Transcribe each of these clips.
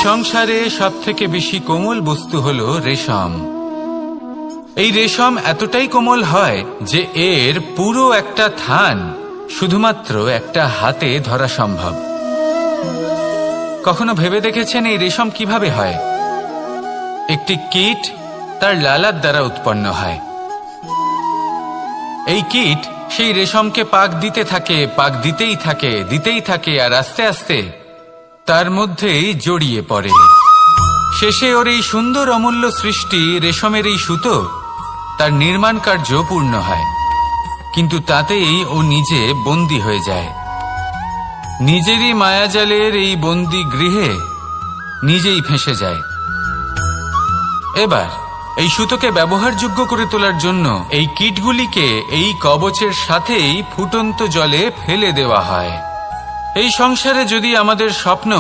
সংসারে সবথেকে বেশি কোমল বস্তু হলো রেশম। এই রেশম এতটাই কোমল হয় যে এর পুরো একটা থান শুধুমাত্র একটা হাতে ধরা সম্ভব। কখনো ভেবে দেখেছেন এই রেশম কিভাবে হয়? একটি কীট তার লালার দ্বারা উৎপন্ন হয়। এই কীট সেই রেশমকে পাক দিতে থাকে, পাক দিতেই থাকে আর আস্তে আস্তে তার মধ্যেই জড়িয়ে পড়ে। শেষে ওর এই সুন্দর অমূল্য সৃষ্টি রেশমের এই সুতো তার নির্মাণ কার্য পূর্ণ হয়, কিন্তু তাতেই ও নিজে বন্দী হয়ে যায়। নিজেরই মায়াজালের এই বন্দী গৃহে নিজেই ফেঁসে যায়। এবার এই সুতোকে ব্যবহারযোগ্য করে তোলার জন্য এই কীটগুলিকে এই কবচের সাথেই ফুটন্ত জলে ফেলে দেওয়া হয়। এই সংসারে যদি আমাদের স্বপ্ন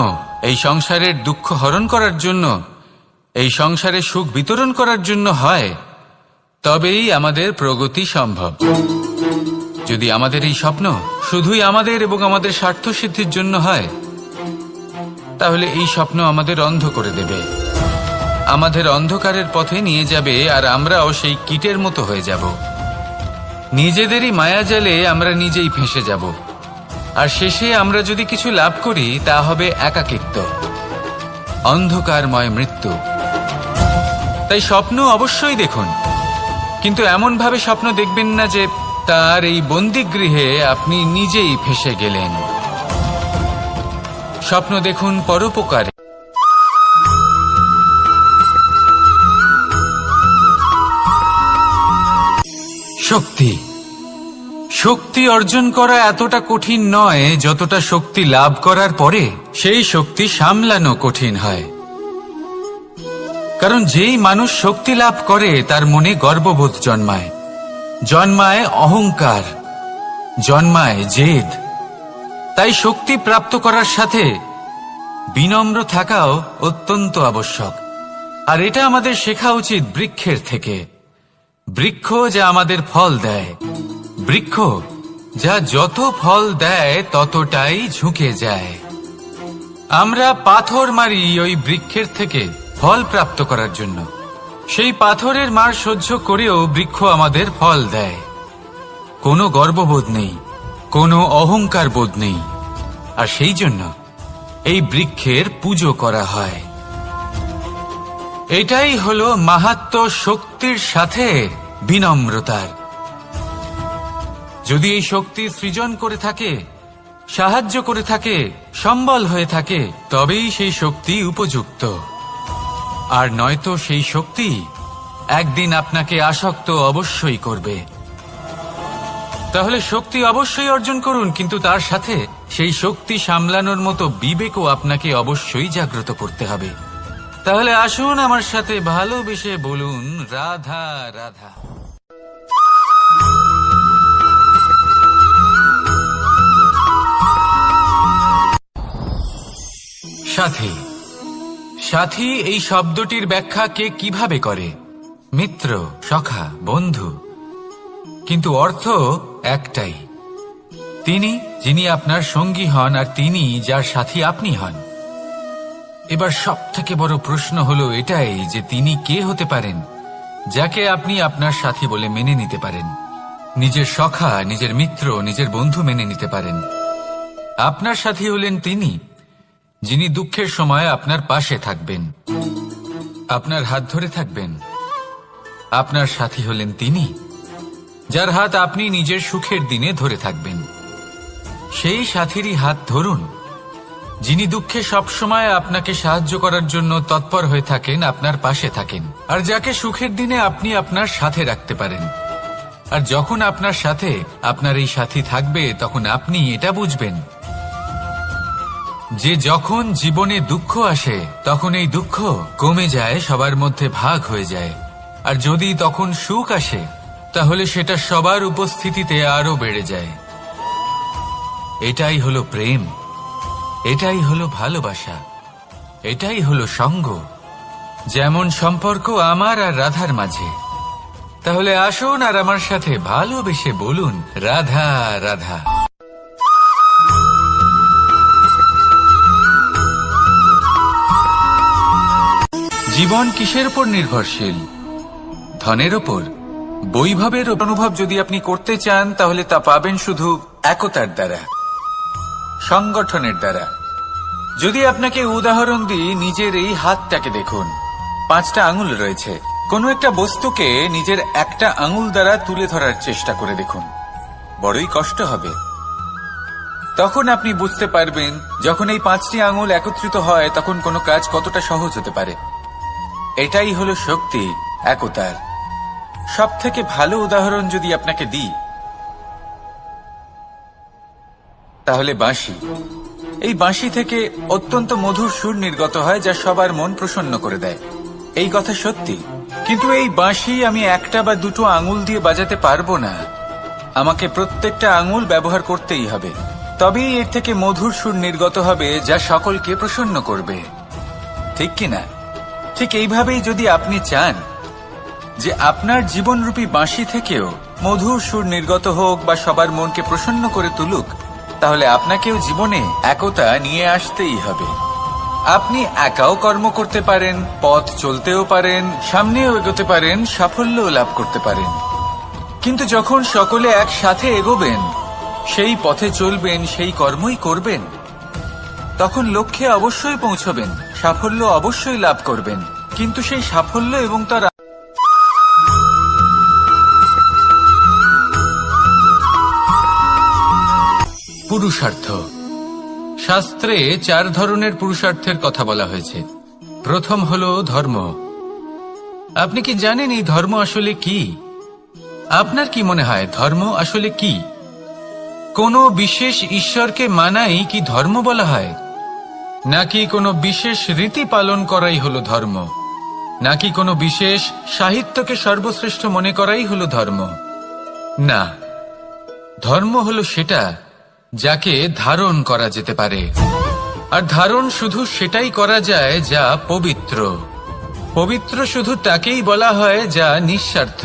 এই সংসারের দুঃখ হরণ করার জন্য, এই সংসারে সুখ বিতরণ করার জন্য হয়, তবেই আমাদের প্রগতি সম্ভব। যদি আমাদের এই স্বপ্ন শুধুই আমাদের এবং আমাদের স্বার্থ সিদ্ধির জন্য হয়, তাহলে এই স্বপ্ন আমাদের অন্ধ করে দেবে, আমাদের অন্ধকারের পথে নিয়ে যাবে, আর আমরাও সেই কীটের মতো হয়ে যাব। নিজেদেরই মায়াজালে আমরা নিজেই ফেঁসে যাব, আর শেষে আমরা যদি কিছু লাভ করি তা হবে একাকিত্ব, অন্ধকারময় মৃত্যু। তাই স্বপ্ন অবশ্যই দেখুন, কিন্তু এমন ভাবে স্বপ্ন দেখবেন না যে তার এই বন্দিগৃহে আপনি নিজেই ফেঁসে গেলেন। স্বপ্ন দেখুন পরোপকারে। শক্তি শক্তি অর্জন করা এতটা কঠিন নয় যতটা শক্তি লাভ করার পরে সেই শক্তি সামলানো কঠিন হয়। কারণ যেই মানুষ শক্তি লাভ করে তার মনে গর্ববোধ জন্মায়, জন্মায় অহংকার, জন্মায় জেদ। তাই শক্তি প্রাপ্ত করার সাথে বিনম্র থাকাও অত্যন্ত আবশ্যক। আর এটা আমাদের শেখা উচিত বৃক্ষের থেকে। বৃক্ষ যা আমাদের ফল দেয়, বৃক্ষ যা যত ফল দেয় ততটাই ঝুঁকে যায়। আমরা পাথর মারি ওই বৃক্ষের থেকে ফল প্রাপ্ত করার জন্য। সেই পাথরের মার সহ্য করেও বৃক্ষ আমাদের ফল দেয়। কোনো গর্ববোধ নেই, কোনো অহংকার বোধ নেই, আর সেই জন্য এই বৃক্ষের পুজো করা হয়। এটাই হলো মাহাত্ম্য শক্তির সাথে বিনম্রতার। যদি এই শক্তি সৃজন করে থাকে, সাহায্য করে থাকে, সম্বল হয়ে থাকে, তবেই সেই শক্তি উপযুক্ত। আর নয়তো সেই শক্তি একদিন আপনাকে আসক্ত অবশ্যই করবে। তাহলে শক্তি অবশ্যই অর্জন করুন, কিন্তু তার সাথে সেই শক্তি সামলানোর মতো বিবেকও আপনাকে অবশ্যই জাগ্রত করতে হবে। তাহলে আসুন আমার সাথে ভালোবেসে বলুন রাধা রাধা। সাথী সাথী এই শব্দটির ব্যাখ্যা কে কিভাবে করে? মিত্র, সখা, বন্ধু। কিন্তু অর্থ একটাই, তিনি যিনি আপনার সঙ্গী হন আর তিনি যার সাথী আপনি হন। এবার সব থেকে বড় প্রশ্ন হলো এটাই যে তিনি কে হতে পারেন যাকে আপনি আপনার সাথী বলে মেনে নিতে পারেন, নিজের সখা, নিজের মিত্র, নিজের বন্ধু মেনে নিতে পারেন। আপনার সাথী হলেন তিনি যিনি দুঃখের সময় আপনার পাশে থাকবেন, আপনার হাত ধরে থাকবেন। আপনার সাথী হলেন তিনি যার হাত আপনি নিজের সুখের দিনে ধরে থাকবেন। সেই সাথীরই হাত ধরুন যিনি দুঃখে সবসময় আপনাকে সাহায্য করার জন্য তৎপর হয়ে থাকেন, আপনার পাশে থাকেন, আর যাকে সুখের দিনে আপনি আপনার সাথে রাখতে পারেন। আর যখন আপনার সাথে আপনার এই সাথী থাকবে তখন আপনি এটা বুঝবেন যে যখন জীবনে দুঃখ আসে তখন এই দুঃখ কমে যায়, সবার মধ্যে ভাগ হয়ে যায়। আর যদি তখন সুখ আসে তাহলে সেটা সবার উপস্থিতিতে আরো বেড়ে যায়। এটাই হলো প্রেম, এটাই হলো ভালোবাসা, এটাই হলো সঙ্গ। যেমন সম্পর্ক আমার আর রাধার মাঝে। তাহলে আসুন আর আমার সাথে ভালোবেসে বলুন রাধা রাধা। জীবন কিসের উপর নির্ভরশীল? ধনের উপর। বৈভবের অনুভব যদি আপনি করতে চান তাহলে তা পাবেন শুধু একতার দ্বারা, সংগঠনের দ্বারা। যদি আপনাকে উদাহরণ দিই, নিজের এই হাতটাকে দেখুন, 5টা আঙুল রয়েছে। কোনো একটা বস্তুকে নিজের একটা আঙুল দ্বারা তুলে ধরার চেষ্টা করে দেখুন, বড়ই কষ্ট হবে। তখন আপনি বুঝতে পারবেন যখন এই 5টি আঙুল একত্রিত হয় তখন কোনো কাজ কতটা সহজ হতে পারে। এটাই হলো শক্তি একতার। সব থেকে ভালো উদাহরণ যদি আপনাকে দিই তাহলে বাঁশি। এই বাঁশি থেকে অত্যন্ত মধুর সুর নির্গত হয় যা সবার মন প্রসন্ন করে দেয়। এই কথা সত্যি, কিন্তু এই বাঁশি আমি 1টা বা 2টো আঙুল দিয়ে বাজাতে পারবো না। আমাকে প্রত্যেকটা আঙুল ব্যবহার করতেই হবে, তবেই এর থেকে মধুর সুর নির্গত হবে যা সকলকে প্রসন্ন করবে, ঠিক কিনা? ঠিক এইভাবেই যদি আপনি চান যে আপনার জীবনরূপী বাঁশি থেকেও মধুর সুর নির্গত হোক বা সবার মনকে প্রসন্ন করে তুলুক, তাহলে আপনাকেও জীবনে একতা নিয়ে আসতেই হবে। আপনি একাও কর্ম করতে পারেন, পথ চলতেও পারেন, সামনেও এগোতে পারেন, সাফল্যও লাভ করতে পারেন। কিন্তু যখন সকলে একসাথে এগোবেন, সেই পথে চলবেন, সেই কর্মই করবেন, তখন লক্ষ্যে অবশ্যই পৌঁছবেন, সাফল্য অবশ্যই লাভ করবেন। কিন্তু সেই সাফল্য এবং তার পুরুষার্থ। শাস্ত্রে 4 ধরনের পুরুষার্থের কথা বলা হয়েছে। প্রথম হলো ধর্ম। আপনি কি জানেন এই ধর্ম আসলে কি? আপনার কি মনে হয় ধর্ম আসলে কি? কোনো বিশেষ ঈশ্বরকে মানাই কি ধর্ম বলা হয়? নাকি কোনো বিশেষ রীতি পালন করাই হলো ধর্ম? নাকি কোনো বিশেষ সাহিত্যকে সর্বশ্রেষ্ঠ মনে করাই হলো ধর্ম? না, ধর্ম হলো সেটা যাকে ধারণ করা যেতে পারে। আর ধারণ শুধু সেটাই করা যায় যা পবিত্র। পবিত্র শুধু তাকেই বলা হয় যা নিঃস্বার্থ,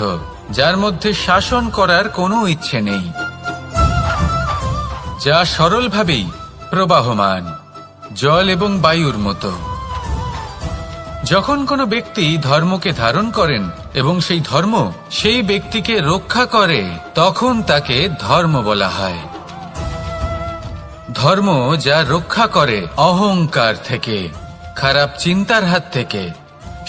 যার মধ্যে শাসন করার কোনো ইচ্ছে নেই, যা সরলভাবেই প্রবাহমান, জল এবং বায়ুর মতো। যখন কোনো ব্যক্তি ধর্মকে ধারণ করেন এবং সেই ধর্ম সেই ব্যক্তিকে রক্ষা করে, তখন তাকে ধর্ম বলা হয়। ধর্ম যা রক্ষা করে অহংকার থেকে, খারাপ চিন্তার হাত থেকে।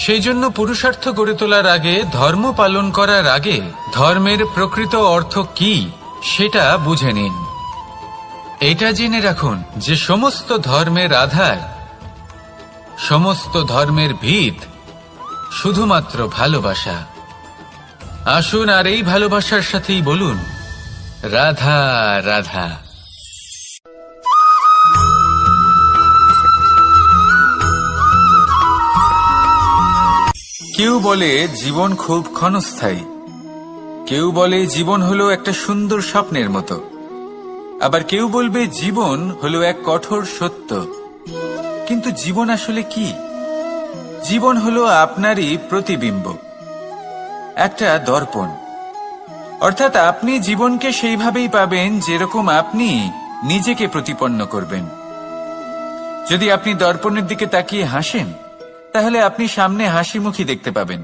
সেই জন্য পুরুষার্থ গড়ে তোলার আগে, ধর্ম পালন করার আগে ধর্মের প্রকৃত অর্থ কি সেটা বুঝে নিন। এটা জেনে রাখুন যে সমস্ত ধর্মের আধার, সমস্ত ধর্মের ভিত শুধুমাত্র ভালোবাসা। আসুন আর এই ভালোবাসার সাথেই বলুন রাধা রাধা। কেউ বলে জীবন খুব ক্ষণস্থায়ী, কেউ বলে জীবন হলো একটা সুন্দর স্বপ্নের মতো, আবার কেউ বলবে জীবন হলো এক কঠোর সত্য। কিন্তু জীবন আসলে কি? জীবন হলো আপনারই প্রতিবিম্ব, একটা দর্পণ। অর্থাৎ আপনি জীবনকে সেইভাবেই পাবেন যেরকম আপনি নিজেকে প্রতিপন্ন করবেন। যদি আপনি দর্পণের দিকে তাকিয়ে হাসেন, তাহলে আপনি সামনে হাসি মুখী দেখতে পাবেন।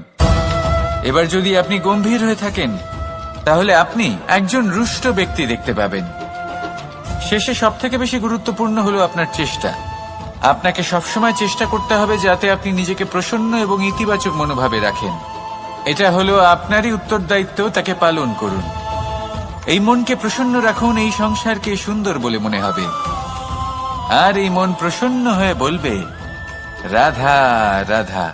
এবার যদি আপনি গম্ভীর হয়ে থাকেন, তাহলে আপনি একজন রুষ্ট ব্যক্তি দেখতে পাবেন। শেষে সবথেকে বেশি গুরুত্বপূর্ণ হলো আপনার চেষ্টা। আপনাকে সবসময় চেষ্টা করতে হবে যাতে আপনি নিজেকে প্রসন্ন এবং ইতিবাচক মনোভাবে রাখেন। এটা হলো আপনারই উত্তরদায়িত্ব, তাকে পালন করুন। এই মনকে প্রসন্ন রাখুন, এই সংসারকে সুন্দর বলে মনে হবে। আর এই মন প্রসন্ন হয়ে বলবে রাধা রাধা।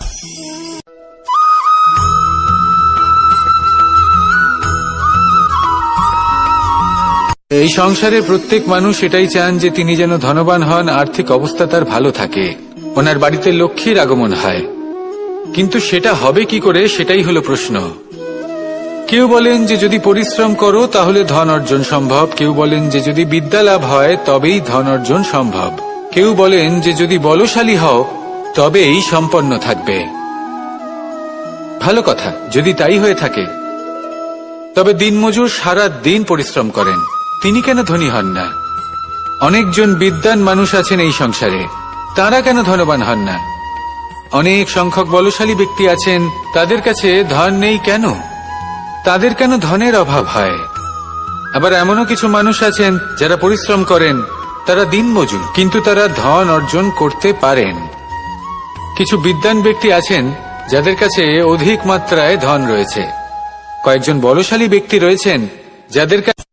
এই সংসারে প্রত্যেক মানুষ এটাই চান যে তিনি যেন ধনবান হন, আর্থিক অবস্থা তার ভালো থাকে, ওনার বাড়িতে লক্ষ্মীর আগমন হয়। কিন্তু সেটা হবে কি করে, সেটাই হলো প্রশ্ন। কেউ বলেন যে যদি পরিশ্রম করো তাহলে ধন অর্জন সম্ভব, কেউ বলেন যে যদি বিদ্যা লাভ হয় তবেই ধন অর্জন সম্ভব, কেউ বলেন যে যদি বলশালী হও তবেই সম্পন্ন থাকবে। ভালো কথা, যদি তাই হয়ে থাকে, তবে দিনমজুর সারা দিন পরিশ্রম করেন, তিনি কেন ধনী হন না? অনেকজন বিদ্বান মানুষ আছেন এই সংসারে, তারা কেন ধনবান হন না? অনেক সংখ্যক বলশালী ব্যক্তি আছেন, তাদের কাছে ধন নেই কেন? তাদের কেন ধনের অভাব হয়? আবার এমনও কিছু মানুষ আছেন যারা পরিশ্রম করেন, তারা দিনমজুর, কিন্তু তারা ধন অর্জন করতে পারেন। কিছু বিদ্বান ব্যক্তি আছেন যাদের কাছে অধিক মাত্রায় ধন রয়েছে। কয়েকজন বলশালী ব্যক্তি রয়েছেন যাদের কাছে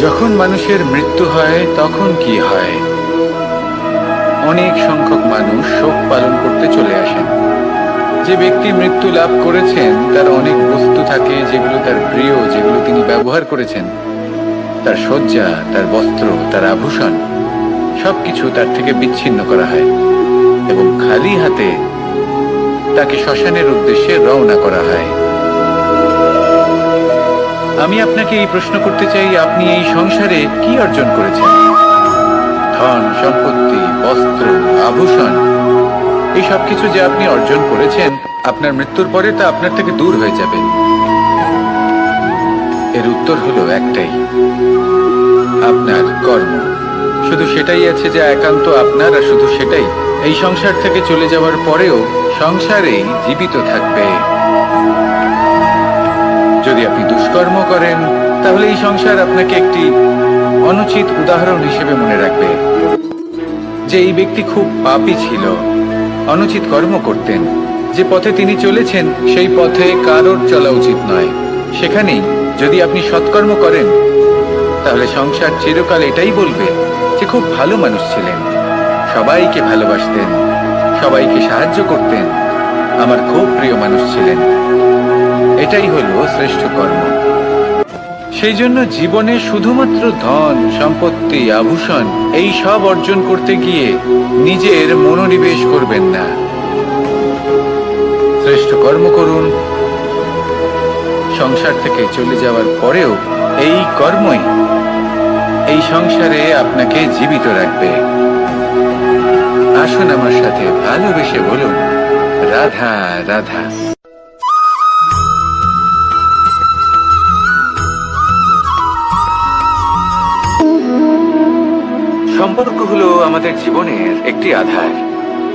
যখন মানুষের মৃত্যু হয় তখন কি হয়? অনেক সংখ্যক মানুষ শোক পালন করতে চলে আসেন। যে ব্যক্তি মৃত্যু লাভ করেছেন তার অনেক বস্তু থাকে যেগুলো তার প্রিয়, যেগুলো তিনি ব্যবহার করেছেন। তার শয্যা, তার বস্ত্র, তার আভূষণ সবকিছু তার থেকে বিচ্ছিন্ন করা হয় এবং খালি হাতে তাকে শ্মশানের উদ্দেশ্যে রওনা করা হয়। আমি আপনাকে এই প্রশ্ন করতে চাই, আপনি এই সংসারে কি অর্জন করেছেন? ধন, সম্পত্তি, বস্ত্র, আভূষণ, এই সবকিছু যে আপনি অর্জন করেছেন, আপনার মৃত্যুর পরে তা আপনার থেকে দূর হয়ে যাবে। এর উত্তর হলো একটাই, আপনার কর্ম। শুধু সেটাই আছে যা একান্ত আপনার, আর শুধু সেটাই এই সংসার থেকে চলে যাওয়ার পরেও সংসারেই জীবিত থাকবে। যদি আপনি দুষ্কর্ম করেন তাহলে এই সংসার আপনাকে একটি অনুচিত উদাহরণ হিসেবে মনে রাখবে যে এই ব্যক্তি খুব পাপী ছিল, অনুচিত কর্ম করতেন। যে পথে তিনি চলেছেন সেই পথে কারোর চলা উচিত নয়। সেখানেই যদি আপনি সৎকর্ম করেন তাহলে সংসার চিরকাল এটাই বলবে যে খুব ভালো মানুষ ছিলেন, সবাইকে ভালোবাসতেন, সবাইকে সাহায্য করতেন, আমার খুব প্রিয় মানুষ ছিলেন। এটাই হলো শ্রেষ্ঠ কর্ম। সেই জন্য জীবনে শুধুমাত্র ধন, সম্পত্তি, আভূষণ এই সব অর্জন করতে গিয়ে নিজের মনোনিবেশ করবেন না। শ্রেষ্ঠ কর্ম করুন। সংসার থেকে চলে যাওয়ার পরেও এই কর্মই এই সংসারে আপনাকে জীবিত রাখবে। আসুন আমার সাথে ভালোবেসে বলুন, রাধা রাধা। সম্পর্ক হলো আমাদের জীবনের একটি আধার।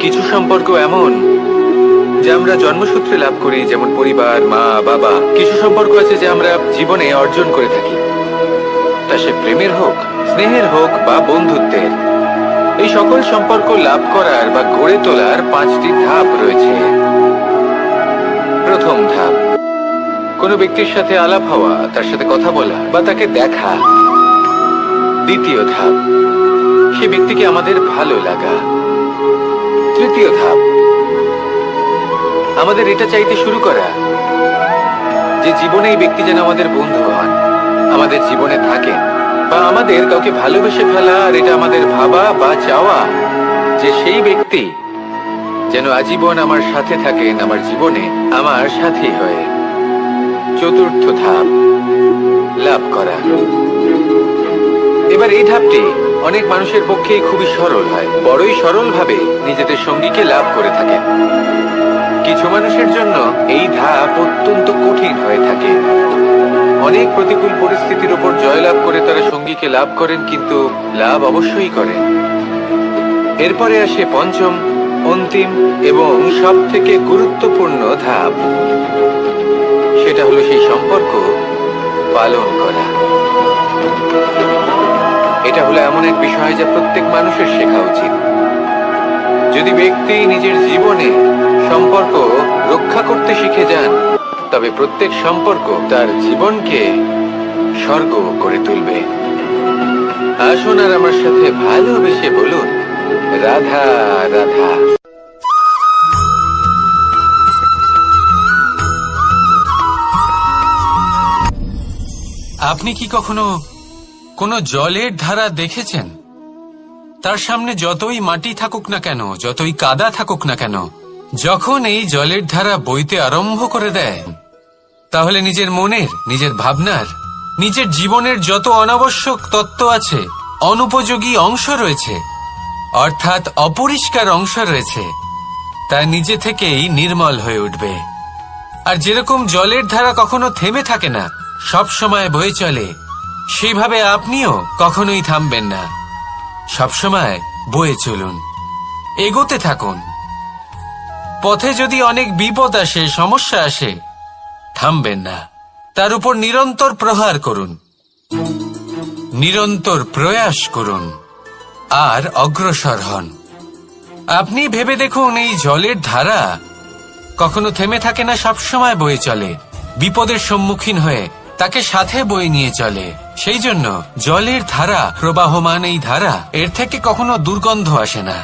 কিছু সম্পর্ক এমন যে আমরা জন্মসূত্রে লাভ করি, যেমন পরিবার, মা, বাবা। কিছু সম্পর্ক আছে যে আমরা জীবনে অর্জন করে থাকি, তা সে প্রেমের হোক, স্নেহের হোক বা বন্ধুত্বের। এই সকল সম্পর্ক লাভ করার বা গড়ে তোলার 5টি ধাপ রয়েছে। প্রথম ধাপ, কোনো ব্যক্তির সাথে আলাপ হওয়া, তার সাথে কথা বলা বা তাকে দেখা। দ্বিতীয় ধাপ, সে ব্যক্তিকে আমাদের ভালো লাগা। তৃতীয় ধাপ, আমাদের এটা চাইতে শুরু করা যে জীবনে এই ব্যক্তি যেন আমাদের বন্ধু হন, আমাদের জীবনে থাকেন, বা আমাদের কাউকে ভালোবেসে ফেলা আর এটা আমাদের ভাবা বা চাওয়া যে সেই ব্যক্তি যেন আজীবন আমার সাথে থাকেন, আমার জীবনে আমার সাথী হয়ে। চতুর্থ ধাপ, লাভ করা। এবার এই ধাপটি অনেক মানুষের পক্ষেই খুবই সরল হয়, বড়ই সরল ভাবে নিজেদের সঙ্গীকে লাভ করে থাকেন। কিছু মানুষের জন্য এই ধাপ অত্যন্ত কঠিন হয়ে থাকে। অনেক প্রতিকূল পরিস্থিতির উপর জয়লাভ করে তারা সঙ্গীকে লাভ করেন, কিন্তু লাভ অবশ্যই করেন। এরপরে আসে পঞ্চম, অন্তিম এবং সব থেকে গুরুত্বপূর্ণ ধাপ। সেটা হলো সেই সম্পর্ক পালন করা। এটা হলো এমন এক বিষয় যা প্রত্যেক মানুষের শেখা উচিত। যদি ব্যক্তি নিজের জীবনে সম্পর্ক রক্ষা করতে শিখে যান, তবে প্রত্যেক সম্পর্ক তার জীবনকে স্বর্গ করে তুলবে। আসুন আর আমার সাথে ভালোবেসে বলুন, রাধা রাধা। আপনি কি কখনো কোনো জলের ধারা দেখেছেন? তার সামনে যতই মাটি থাকুক না কেন, যতই কাদা থাকুক না কেন, যখন এই জলের ধারা বইতে আরম্ভ করে দেয়, তাহলে নিজের মনের, নিজের ভাবনার, নিজের জীবনের যত অনাবশ্যক তত্ত্ব আছে, অনুপযোগী অংশ রয়েছে, অর্থাৎ অপরিষ্কার অংশ রয়েছে, তা নিজে থেকেই নির্মল হয়ে উঠবে। আর যেরকম জলের ধারা কখনো থেমে থাকে না, সব সময় বয়ে চলে, সেইভাবে আপনিও কখনোই থামবেন না। সবসময় বয়ে চলুন, এগোতে থাকুন। পথে যদি অনেক বিপদ আসে, সমস্যা আসে, থামবেন না, তার উপর নিরন্তর প্রহার করুন, নিরন্তর প্রয়াস করুন আর অগ্রসর হন। আপনি ভেবে দেখুন, এই জলের ধারা কখনো থেমে থাকে না, সবসময় বয়ে চলে, বিপদের সম্মুখীন হয়ে তাকে সাথে বয়ে নিয়ে চলে। সেই জন্য জলের ধারা, প্রবাহমান এই ধারা, এর থেকে কখনো দুর্গন্ধ আসে না,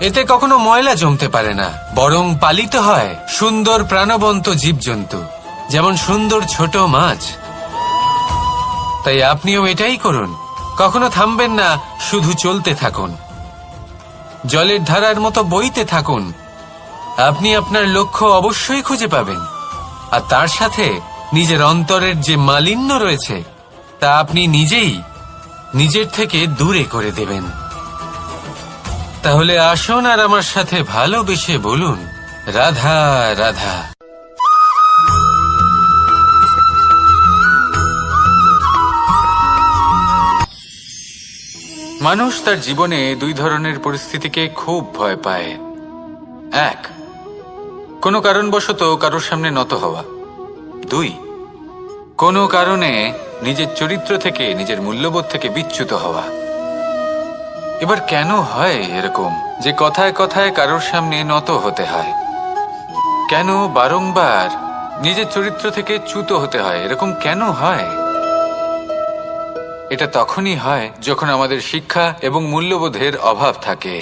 এতে কখনো ময়লা জমতে পারে না, বরং পালিত হয় সুন্দর প্রাণবন্ত জীবজন্তু, যেমন সুন্দর ছোট মাছ। তাই আপনিও এটাই করুন, কখনো থামবেন না, শুধু চলতে থাকুন, জলের ধারার মতো বইতে থাকুন। আপনি আপনার লক্ষ্য অবশ্যই খুঁজে পাবেন, আর তার সাথে নিজের অন্তরের যে মালিন্য রয়েছে তা আপনি নিজেই নিজের থেকে দূরে করে দেবেন। তাহলে আসুন আর আমার সাথে ভালোবেসে বলুন, রাধা রাধা। মানুষ তার জীবনে দুই ধরনের পরিস্থিতিকে খুব ভয় পায়। এক, কোনো কারণবশত কারোর সামনে নত হওয়া। দুই, কোনো কারণে নিজের চরিত্র থেকে, নিজের মূল্যবোধ থেকে বিচ্যুত হওয়া। এবার কেন হয় এরকম যে কথায় কথায় কারোর সামনে নত হতে হয়? কেন বারংবার নিজের চরিত্র থেকে চ্যুত হতে হয়? এরকম কেন হয়? এটা তখনই হয় যখন আমাদের শিক্ষা এবং মূল্যবোধের অভাব থাকে।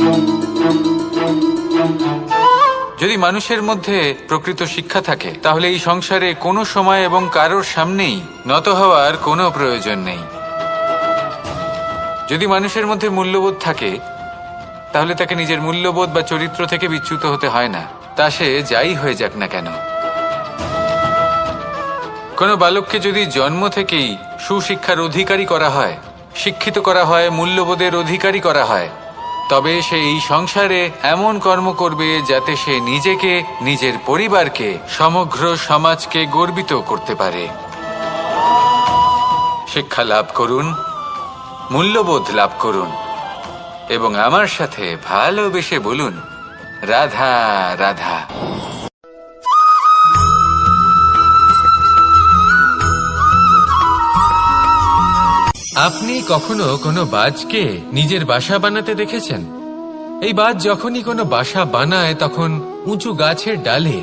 যদি মানুষের মধ্যে প্রকৃত শিক্ষা থাকে, তাহলে এই সংসারে কোনো সময় এবং কারোর সামনেই নত হওয়ার কোনো প্রয়োজন নেই। যদি মানুষের মধ্যে মূল্যবোধ থাকে, তাহলে তাকে নিজের মূল্যবোধ বা চরিত্র থেকে বিচ্যুত হতে হয় না, তা সে যাই হয়ে যাক না কেন। কোনো বালককে যদি জন্ম থেকেই সুশিক্ষার অধিকারী করা হয়, শিক্ষিত করা হয়, মূল্যবোধের অধিকারী করা হয়, তবে সে এই সংসারে এমন কর্ম করবে যাতে সে নিজেকে, নিজের পরিবারকে, সমগ্র সমাজকে গর্বিত করতে পারে। শিক্ষা লাভ করুন, মূল্যবোধ লাভ করুন এবং আমার সাথে ভালোবেসে বলুন, রাধা রাধা। আপনি কখনো কোনো বাজকে নিজের বাসা বানাতে দেখেছেন? এই বাজ যখনই কোনো বাসা বানায়, তখন উঁচু গাছের ডালে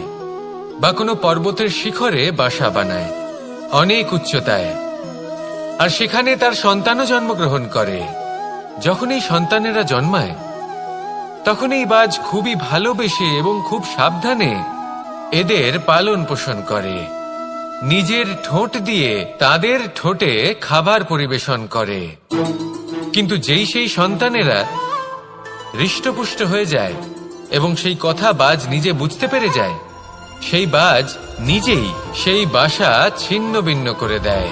বা কোনো পর্বতের শিখরে বাসা বানায়, অনেক উচ্চতায়, আর সেখানে তার সন্তানও জন্মগ্রহণ করে। যখন এই সন্তানেরা জন্মায়, তখন এই বাজ খুবই ভালোবেসে এবং খুব সাবধানে এদের পালন পোষণ করে, নিজের ঠোঁট দিয়ে তাদের ঠোঁটে খাবার পরিবেশন করে। কিন্তু যেই সেই সন্তানেরা হৃষ্টপুষ্ট হয়ে যায় এবং সেই কথা বাজ নিজে বুঝতে পেরে যায়, সেই বাজ নিজেই সেই বাসা ছিন্ন ভিন্ন করে দেয়।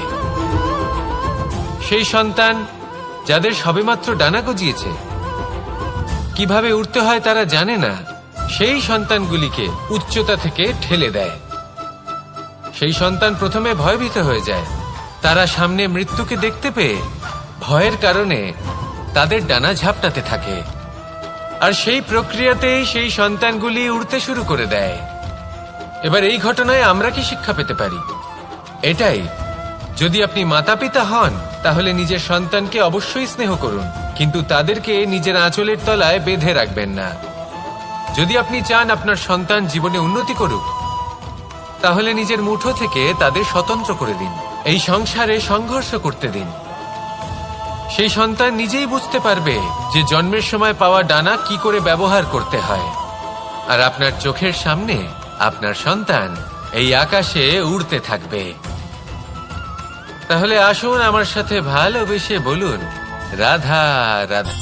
সেই সন্তান যাদের সবেমাত্র ডানা গজিয়েছে, কিভাবে উড়তে হয় তারা জানে না, সেই সন্তানগুলিকে উচ্চতা থেকে ঠেলে দেয়। সেই সন্তান প্রথমে ভয়ভীত হয়ে যায়, তারা সামনে মৃত্যুকে দেখতে পেয়ে ভয়ের কারণে তাদের ডানা ঝাপটাতে থাকে, আর সেই প্রক্রিয়াতেই সেই সন্তানগুলি উড়তে শুরু করে দেয়। এবার এই ঘটনায় আমরা কি শিক্ষা পেতে পারি? এটাই, যদি আপনি মাতা পিতা হন, তাহলে নিজের সন্তানকে অবশ্যই স্নেহ করুন, কিন্তু তাদেরকে নিজের আঁচলের তলায় বেঁধে রাখবেন না। যদি আপনি চান আপনার সন্তান জীবনে উন্নতি করুক, তাহলে নিজের মুঠো থেকে তাদের স্বতন্ত্র করে দিন, এই সংসারে সংঘর্ষ করতে দিন। সেই সন্তান নিজেই বুঝতে পারবে যে জন্মের সময় পাওয়া ডানা কি করে ব্যবহার করতে হয়, আর আপনার চোখের সামনে আপনার সন্তান এই আকাশে উড়তে থাকবে। তাহলে আসুন আমার সাথে ভালোবেসে বলুন, রাধা রাধা।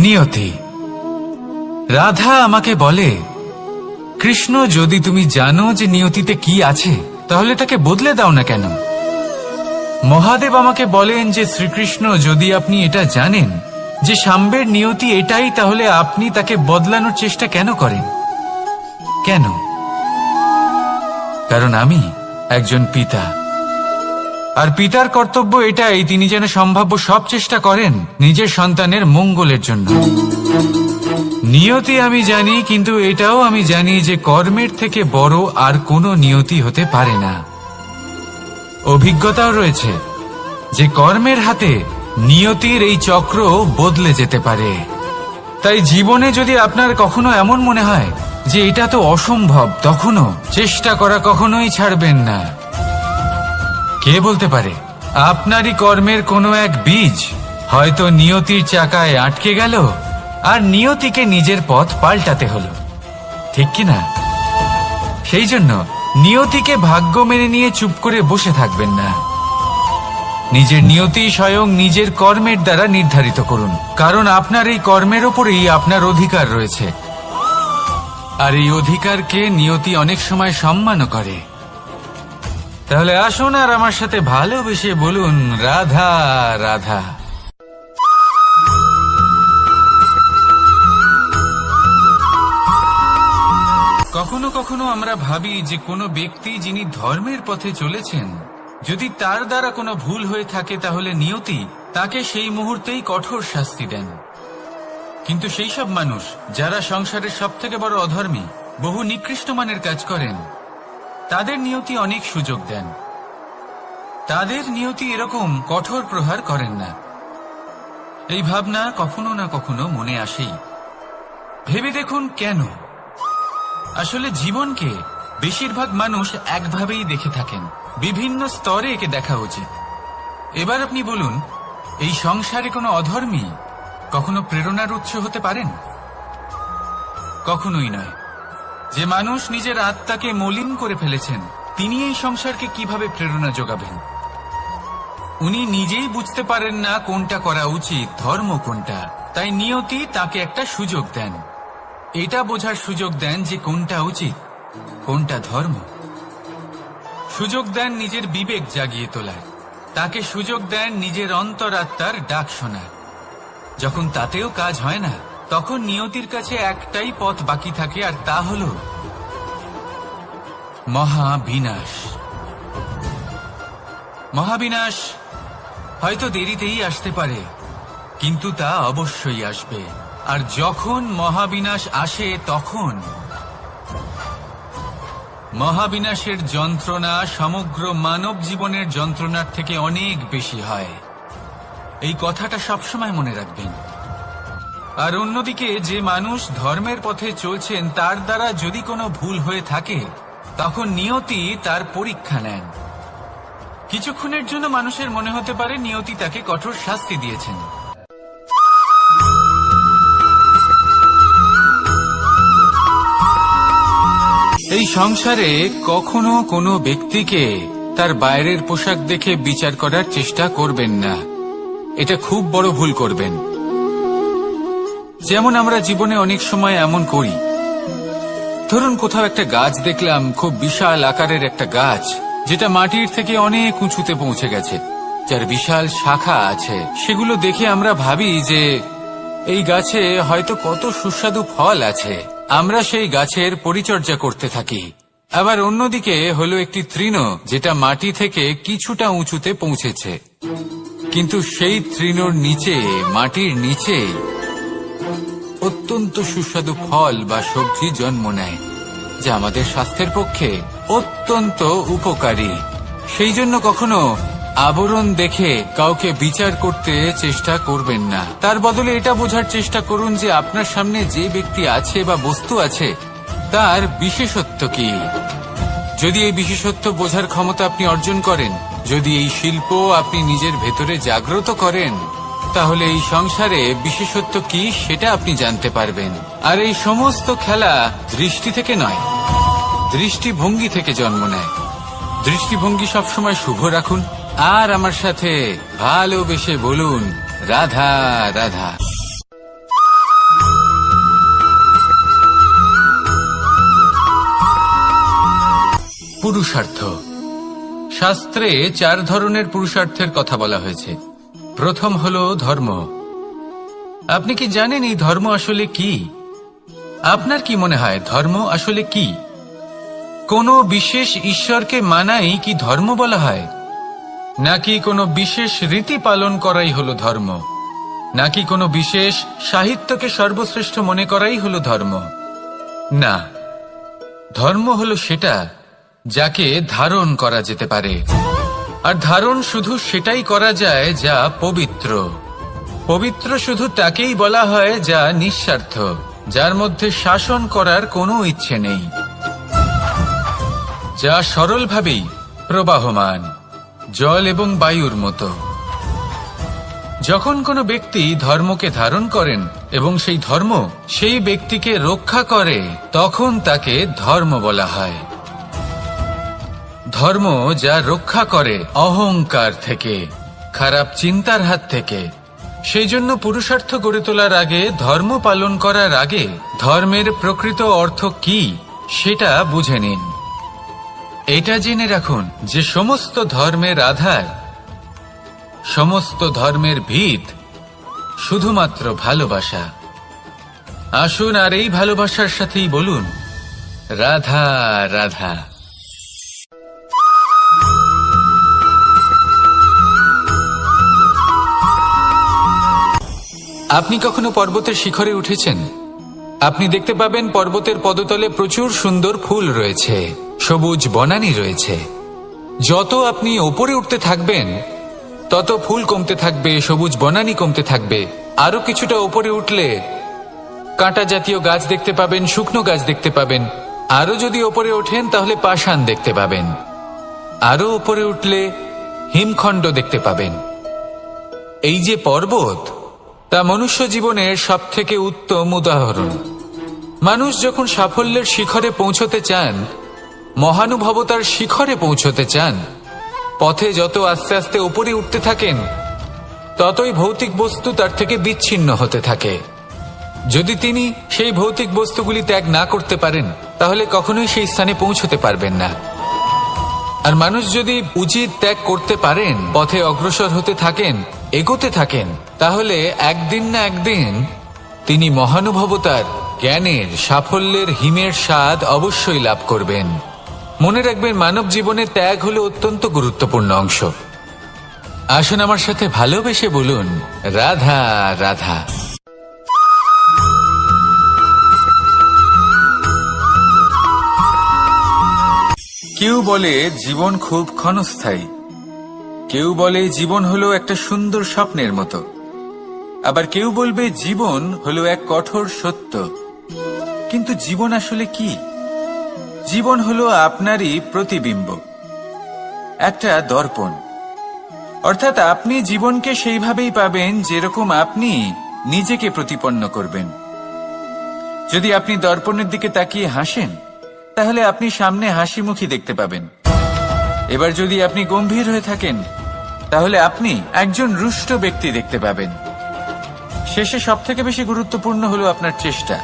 নিয়তি। রাধা আমাকে বলে, কৃষ্ণ, যদি তুমি জানো যে নিয়তিতে কি আছে, তাহলে তাকে বদলে দাও না কেন? মহাদেব আমাকে বলেন যে শ্রীকৃষ্ণ, যদি আপনি এটা জানেন যে সাম্বের নিয়তি এটাই, তাহলে আপনি তাকে বদলানোর চেষ্টা কেন করেন? কেন? কারণ আমি একজন পিতা, আর পিতার কর্তব্য এটাই, তিনি যেন সম্ভাব্য সব চেষ্টা করেন নিজের সন্তানের মঙ্গলের জন্য। নিয়তি আমি জানি, কিন্তু এটাও আমি জানি যে কর্মের থেকে বড় আর কোনো নিয়তি হতে পারে না। অভিজ্ঞতাও রয়েছে যে কর্মের হাতে নিয়তির এই চক্র বদলে যেতে পারে। তাই জীবনে যদি আপনার কখনো এমন মনে হয় যে এটা তো অসম্ভব, তখনও চেষ্টা করা কখনোই ছাড়বেন না। কে বলতে পারে আপনারই কর্মের কোনো এক বীজ হয়তো নিয়তির চাকায় আটকে গেল, আর নিয়তিকে নিজের পথ পাল্টাতে হলো, ঠিক কিনা? সেই জন্য নিয়তিকে ভাগ্য মেনে নিয়ে চুপ করে বসে থাকবেন না। নিজের নিয়তি স্বয়ং নিজের কর্মের দ্বারা নির্ধারিত করুন, কারণ আপনার এই কর্মের ওপরেই আপনার অধিকার রয়েছে। আর এই অধিকারকে নিয়তি অনেক সময় সম্মানও করে। তাহলে আসুন আর আমার সাথে ভালোবেসে বলুন, রাধা রাধা। কখনো কখনো আমরা ভাবি যে কোনো ব্যক্তি যিনি ধর্মের পথে চলেছেন, যদি তার দ্বারা কোনো ভুল হয়ে থাকে তাহলে নিয়তি তাকে সেই মুহূর্তেই কঠোর শাস্তি দেন। কিন্তু সেই সব মানুষ যারা সংসারের সবথেকে বড় অধর্মী, বহু নিকৃষ্ট মানের কাজ করেন, তাদের নিয়তি অনেক সুযোগ দেন। তাদের নিয়তি এরকম কঠোর প্রহার করেন না। এই ভাবনা কখনো না কখনো মনে আসেই। ভেবে দেখুন কেন? আসলে জীবনকে বেশিরভাগ মানুষ একভাবেই দেখে থাকেন, বিভিন্ন স্তরে একে দেখা উচিত। এবার আপনি বলুন, এই সংসারে কোনো অধর্মী কখনো প্রেরণার উৎস হতে পারেন? কখনোই নয়। যে মানুষ নিজের আত্মাকে মলিন করে ফেলেছেন, তিনি এই সংসারকে কিভাবে প্রেরণা যোগাবেন? উনি নিজেই বুঝতে পারেন না কোনটা করা উচিত, ধর্ম কোনটা। তাই নিয়তি তাকে একটা সুযোগ দেন, এটা বোঝার সুযোগ দেন যে কোনটা উচিত, কোনটা ধর্ম। সুযোগ দেন নিজের বিবেক জাগিয়ে তোলার, তাকে সুযোগ দেন নিজের অন্তরাত্মার ডাক শোনার। যখন তাতেও কাজ হয় না, তখন নিয়তির কাছে একটাই পথ বাকি থাকে, আর তা হল মহাবিনাশ। মহাবিনাশ হয়তো দেরিতেই আসতে পারে, কিন্তু তা অবশ্যই আসবে। আর যখন মহাবিনাশ আসে, তখন মহাবিনাশের যন্ত্রণা সমগ্র মানব জীবনের যন্ত্রণার থেকে অনেক বেশি হয়। এই কথাটা সবসময় মনে রাখবেন। আর অন্যদিকে যে মানুষ ধর্মের পথে চলছেন, তার দ্বারা যদি কোনো ভুল হয়ে থাকে, তখন নিয়তি তার পরীক্ষা নেন। কিছুক্ষণের জন্য মানুষের মনে হতে পারে নিয়তি তাকে কঠোর শাস্তি দিয়েছেন। এই সংসারে কখনো কোনো ব্যক্তিকে তার বাইরের পোশাক দেখে বিচার করার চেষ্টা করবেন না। এটা খুব বড় ভুল করবেন। যেমন আমরা জীবনে অনেক সময় এমন করি, ধরুন কোথাও একটা গাছ দেখলাম, খুব বিশাল আকারের একটা গাছ, যেটা মাটির থেকে অনেক উঁচুতে পৌঁছে গেছে, যার বিশাল শাখা আছে। সেগুলো দেখে আমরা ভাবি যে এই গাছে হয়তো কত সুস্বাদু ফল আছে। আমরা সেই গাছের পরিচর্যা করতে থাকি। আবার অন্যদিকে হলো একটি তৃণ, যেটা মাটি থেকে কিছুটা উঁচুতে পৌঁছেছে, কিন্তু সেই তৃণর নিচে, মাটির নিচে অত্যন্ত সুস্বাদু ফল বা সবজি জন্ম নেয়, যা আমাদের স্বাস্থ্যের পক্ষে অত্যন্ত উপকারী। সেই জন্য কখনো আবরণ দেখে কাউকে বিচার করতে চেষ্টা করবেন না। তার বদলে এটা বোঝার চেষ্টা করুন যে আপনার সামনে যে ব্যক্তি আছে বা বস্তু আছে, তার বিশেষত্ব কি। যদি এই বিশেষত্ব বোঝার ক্ষমতা আপনি অর্জন করেন, যদি এই শিল্প আপনি নিজের ভেতরে জাগ্রত করেন, তাহলে এই সংসারে বিশেষত্ব কি সেটা আপনি জানতে পারবেন। আর এই সমস্ত খেলা দৃষ্টি থেকে নয়, দৃষ্টিভঙ্গি থেকে জন্ম নেয়। দৃষ্টিভঙ্গি সবসময় শুভ রাখুন, আর আমার সাথে ভালোবেসে বলুন, রাধা রাধা। পুরুষার্থ। শাস্ত্রে 4 ধরনের পুরুষার্থের কথা বলা হয়েছে। প্রথম হল ধর্ম, আপনি কি জানেন এই ধর্ম আসলে কি? আপনার কি মনে হয় ধর্ম আসলে কি? কোনো বিশেষ ঈশ্বরকে মানাই কি ধর্ম বলা হয়? নাকি কোনো বিশেষ রীতি পালন করাই হলো ধর্ম? নাকি কোনো বিশেষ সাহিত্যকে সর্বশ্রেষ্ঠ মনে করাই হলো ধর্ম? না, ধর্ম হলো সেটা যাকে ধারণ করা যেতে পারে। আর ধারণ শুধু সেটাই করা যায় যা পবিত্র। পবিত্র শুধু তাকেই বলা হয় যা নিঃস্বার্থ, যার মধ্যে শাসন করার কোনো ইচ্ছে নেই, যা সরলভাবেই প্রবাহমান, জল এবং বায়ুর মতো। যখন কোনো ব্যক্তি ধর্মকে ধারণ করেন এবং সেই ধর্ম সেই ব্যক্তিকে রক্ষা করে, তখন তাকে ধর্ম বলা হয়। ধর্ম যা রক্ষা করে অহংকার থেকে, খারাপ চিন্তার হাত থেকে। সেই জন্য পুরুষার্থ গড়ে তোলার আগে, ধর্ম পালন করার আগে ধর্মের প্রকৃত অর্থ কি সেটা বুঝে নিন। এটা জেনে রাখুন যে সমস্ত ধর্মের আধার, সমস্ত ধর্মের ভিত শুধুমাত্র ভালোবাসা। আসুন আর এই ভালোবাসার সাথেই বলুন রাধা রাধা। আপনি কখনো পর্বতের শিখরে উঠেছেন? আপনি দেখতে পাবেন পর্বতের পদতলে প্রচুর সুন্দর ফুল রয়েছে, সবুজ বনানী রয়েছে। যত আপনি ওপরে উঠতে থাকবেন তত ফুল কমতে থাকবে, সবুজ বনানী কমতে থাকবে। আরো কিছুটা ওপরে উঠলে কাঁটা জাতীয় গাছ দেখতে পাবেন, শুকনো গাছ দেখতে পাবেন। আরো যদি ওপরে ওঠেন তাহলে পাষাণ দেখতে পাবেন। আরো ওপরে উঠলে হিমখণ্ড দেখতে পাবেন। এই যে পর্বত, তা মনুষ্য জীবনের সবথেকে উত্তম উদাহরণ। মানুষ যখন সাফল্যের শিখরে পৌঁছতে চান, মহানুভবতার শিখরে পৌঁছতে চান, পথে যত আস্তে আস্তে উপরে উঠতে থাকেন, ততই ভৌতিক বস্তু তার থেকে বিচ্ছিন্ন হতে থাকে। যদি তিনি সেই ভৌতিক বস্তুগুলি ত্যাগ না করতে পারেন, তাহলে কখনোই সেই স্থানে পৌঁছতে পারবেন না। আর মানুষ যদি উচিত ত্যাগ করতে পারেন, পথে অগ্রসর হতে থাকেন, এগোতে থাকেন, তাহলে একদিন না একদিন তিনি মহানুভবতার, জ্ঞানের, সাফল্যের হিমের স্বাদ অবশ্যই লাভ করবেন। মনে রাখবেন, মানব জীবনে ত্যাগ হলো অত্যন্ত গুরুত্বপূর্ণ অংশ। আসুন আমার সাথে ভালোবেসে বলুন রাধা রাধা। কেউ বলে জীবন খুব ক্ষণস্থায়ী, কেউ বলে জীবন হলো একটা সুন্দর স্বপ্নের মতো, আবার কেউ বলবে জীবন হলো এক কঠোর সত্য। কিন্তু জীবন আসলে কি? জীবন হলো আপনারই প্রতিবিম্ব, একটা দর্পণ। অর্থাৎ আপনি জীবনকে সেইভাবেই পাবেন যেরকম আপনি নিজেকে প্রতিপন্ন করবেন। যদি আপনি দর্পণের দিকে তাকিয়ে হাসেন, তাহলে আপনি সামনে হাসি মুখী দেখতে পাবেন। এবার যদি আপনি গম্ভীর হয়ে থাকেন, তাহলে আপনি একজন রুষ্ট ব্যক্তি দেখতে পাবেন। শেষে সবথেকে বেশি গুরুত্বপূর্ণ হলো আপনার চেষ্টা।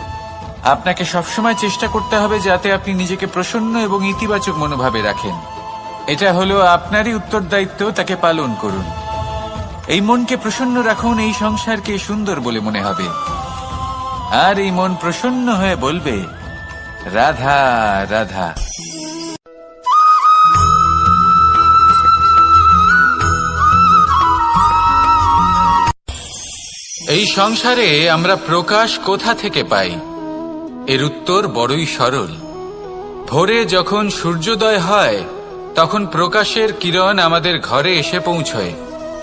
আপনাকে সবসময় চেষ্টা করতে হবে যাতে আপনি নিজেকে প্রসন্ন এবং ইতিবাচক মনোভাবে রাখেন। এটা হলো আপনারই উত্তরদায়িত্ব, তাকে পালন করুন। এই মনকে প্রসন্ন রাখুন, এই সংসারকে সুন্দর বলে মনে হবে। আর এই মন প্রসন্ন হয়ে বলবে রাধা রাধা। এই সংসারে আমরা প্রকাশ কোথা থেকে পাই? এর উত্তর বড়ই সরল। ভোরে যখন সূর্যোদয় হয়, তখন প্রকাশের কিরণ আমাদের ঘরে এসে পৌঁছয়।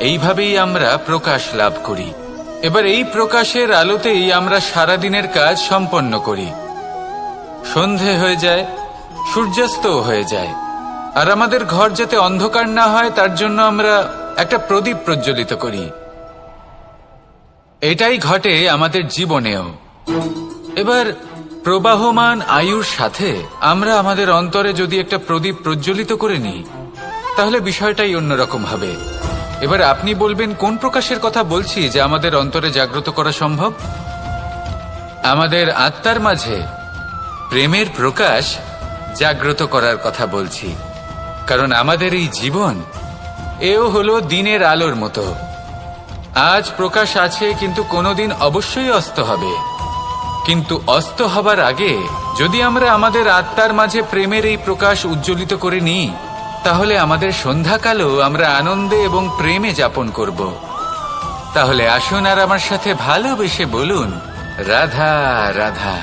এইভাবেই আমরা প্রকাশ লাভ করি। এবার এই প্রকাশের আলোতেই আমরা সারাদিনের কাজ সম্পন্ন করি। সন্ধে হয়ে যায়, সূর্যাস্ত হয়ে যায়। আর আমাদের ঘর যাতে অন্ধকার না হয়, তার জন্য আমরা একটা প্রদীপ প্রজ্বলিত করি। এটাই ঘটে আমাদের জীবনেও। এবার প্রবাহমান আয়ুর সাথে আমরা আমাদের অন্তরে যদি একটা প্রদীপ প্রজ্বলিত করে নিই, তাহলে বিষয়টাই অন্যরকম হবে। এবার আপনি বলবেন, কোন প্রকাশের কথা বলছি যা আমাদের অন্তরে জাগ্রত করা সম্ভব? আমাদের আত্মার মাঝে প্রেমের প্রকাশ জাগ্রত করার কথা বলছি। কারণ আমাদের এই জীবন, এও হলো দিনের আলোর মতো। আজ প্রকাশ আছে, কিন্তু কোনোদিন অবশ্যই অস্ত হবে। কিন্তু অস্ত হবার আগে যদি আমরা আমাদের আত্মার মাঝে প্রেমের এই প্রকাশ উজ্জ্বলিত করে নিই, তাহলে আমাদের সন্ধ্যাকালও আমরা আনন্দে এবং প্রেমে যাপন করব। তাহলে আসুন আর আমার সাথে ভালোবেসে বলুন, রাধা রাধা।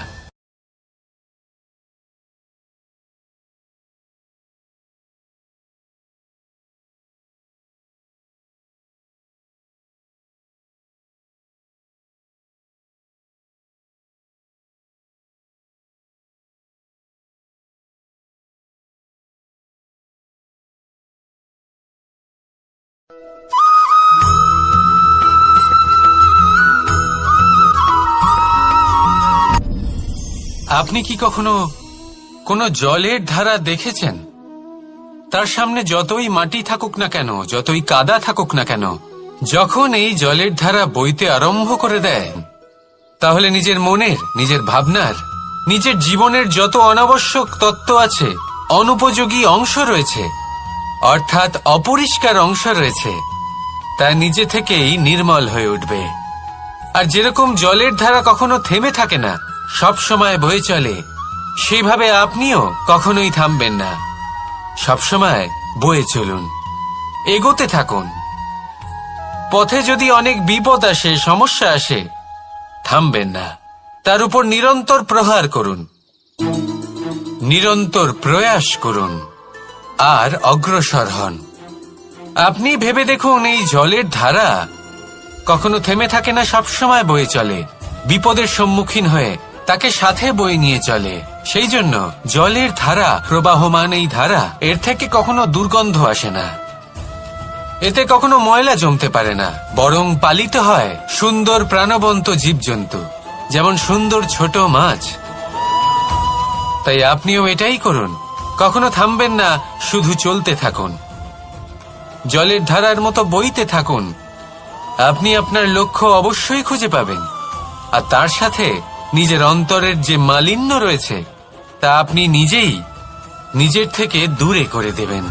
আপনি কি কখনো কোনো জলের ধারা দেখেছেন? তার সামনে যতই মাটি থাকুক না কেন, যতই কাদা থাকুক না কেন, যখন এই জলের ধারা বইতে আরম্ভ করে দেয়, তাহলে নিজের মনের, নিজের ভাবনার, নিজের জীবনের যত অনাবশ্যক তত্ত্ব আছে, অনুপযোগী অংশ রয়েছে, অর্থাৎ অপরিষ্কার অংশ রয়েছে, তা নিজে থেকেই নির্মল হয়ে উঠবে। আর যেরকম জলের ধারা কখনো থেমে থাকে না, সব সময় বয়ে চলে, সেইভাবে আপনিও কখনোই থামবেন না। সবসময় বয়ে চলুন, এগোতে থাকুন। পথে যদি অনেক বিপদ আসে, সমস্যা আসে, থামবেন না, তার উপর নিরন্তর প্রহার করুন, নিরন্তর প্রয়াস করুন আর অগ্রসর হন। আপনি ভেবে দেখুন, এই জলের ধারা কখনো থেমে থাকে না, সবসময় বয়ে চলে, বিপদের সম্মুখীন হয়ে তাকে সাথে বয়ে নিয়ে চলে। সেই জন্য জলের ধারা, প্রবাহমান এই ধারা, এর থেকে কখনো দুর্গন্ধ আসে না, এতে কখনো ময়লা জমতে পারে না, বরং পালিত হয় সুন্দর প্রাণবন্ত জীবজন্তু, যেমন সুন্দর ছোট মাছ। তাই আপনিও এটাই করুন, কখনো থামবেন না, শুধু চলতে থাকুন, জলের ধারার মতো বইতে থাকুন। আপনি আপনার লক্ষ্য অবশ্যই খুঁজে পাবেন, আর তার সাথে নিজের অন্তরের যে মালিন্য রয়েছে, তা আপনি নিজেই নিজের থেকে দূরে করে দেবেন।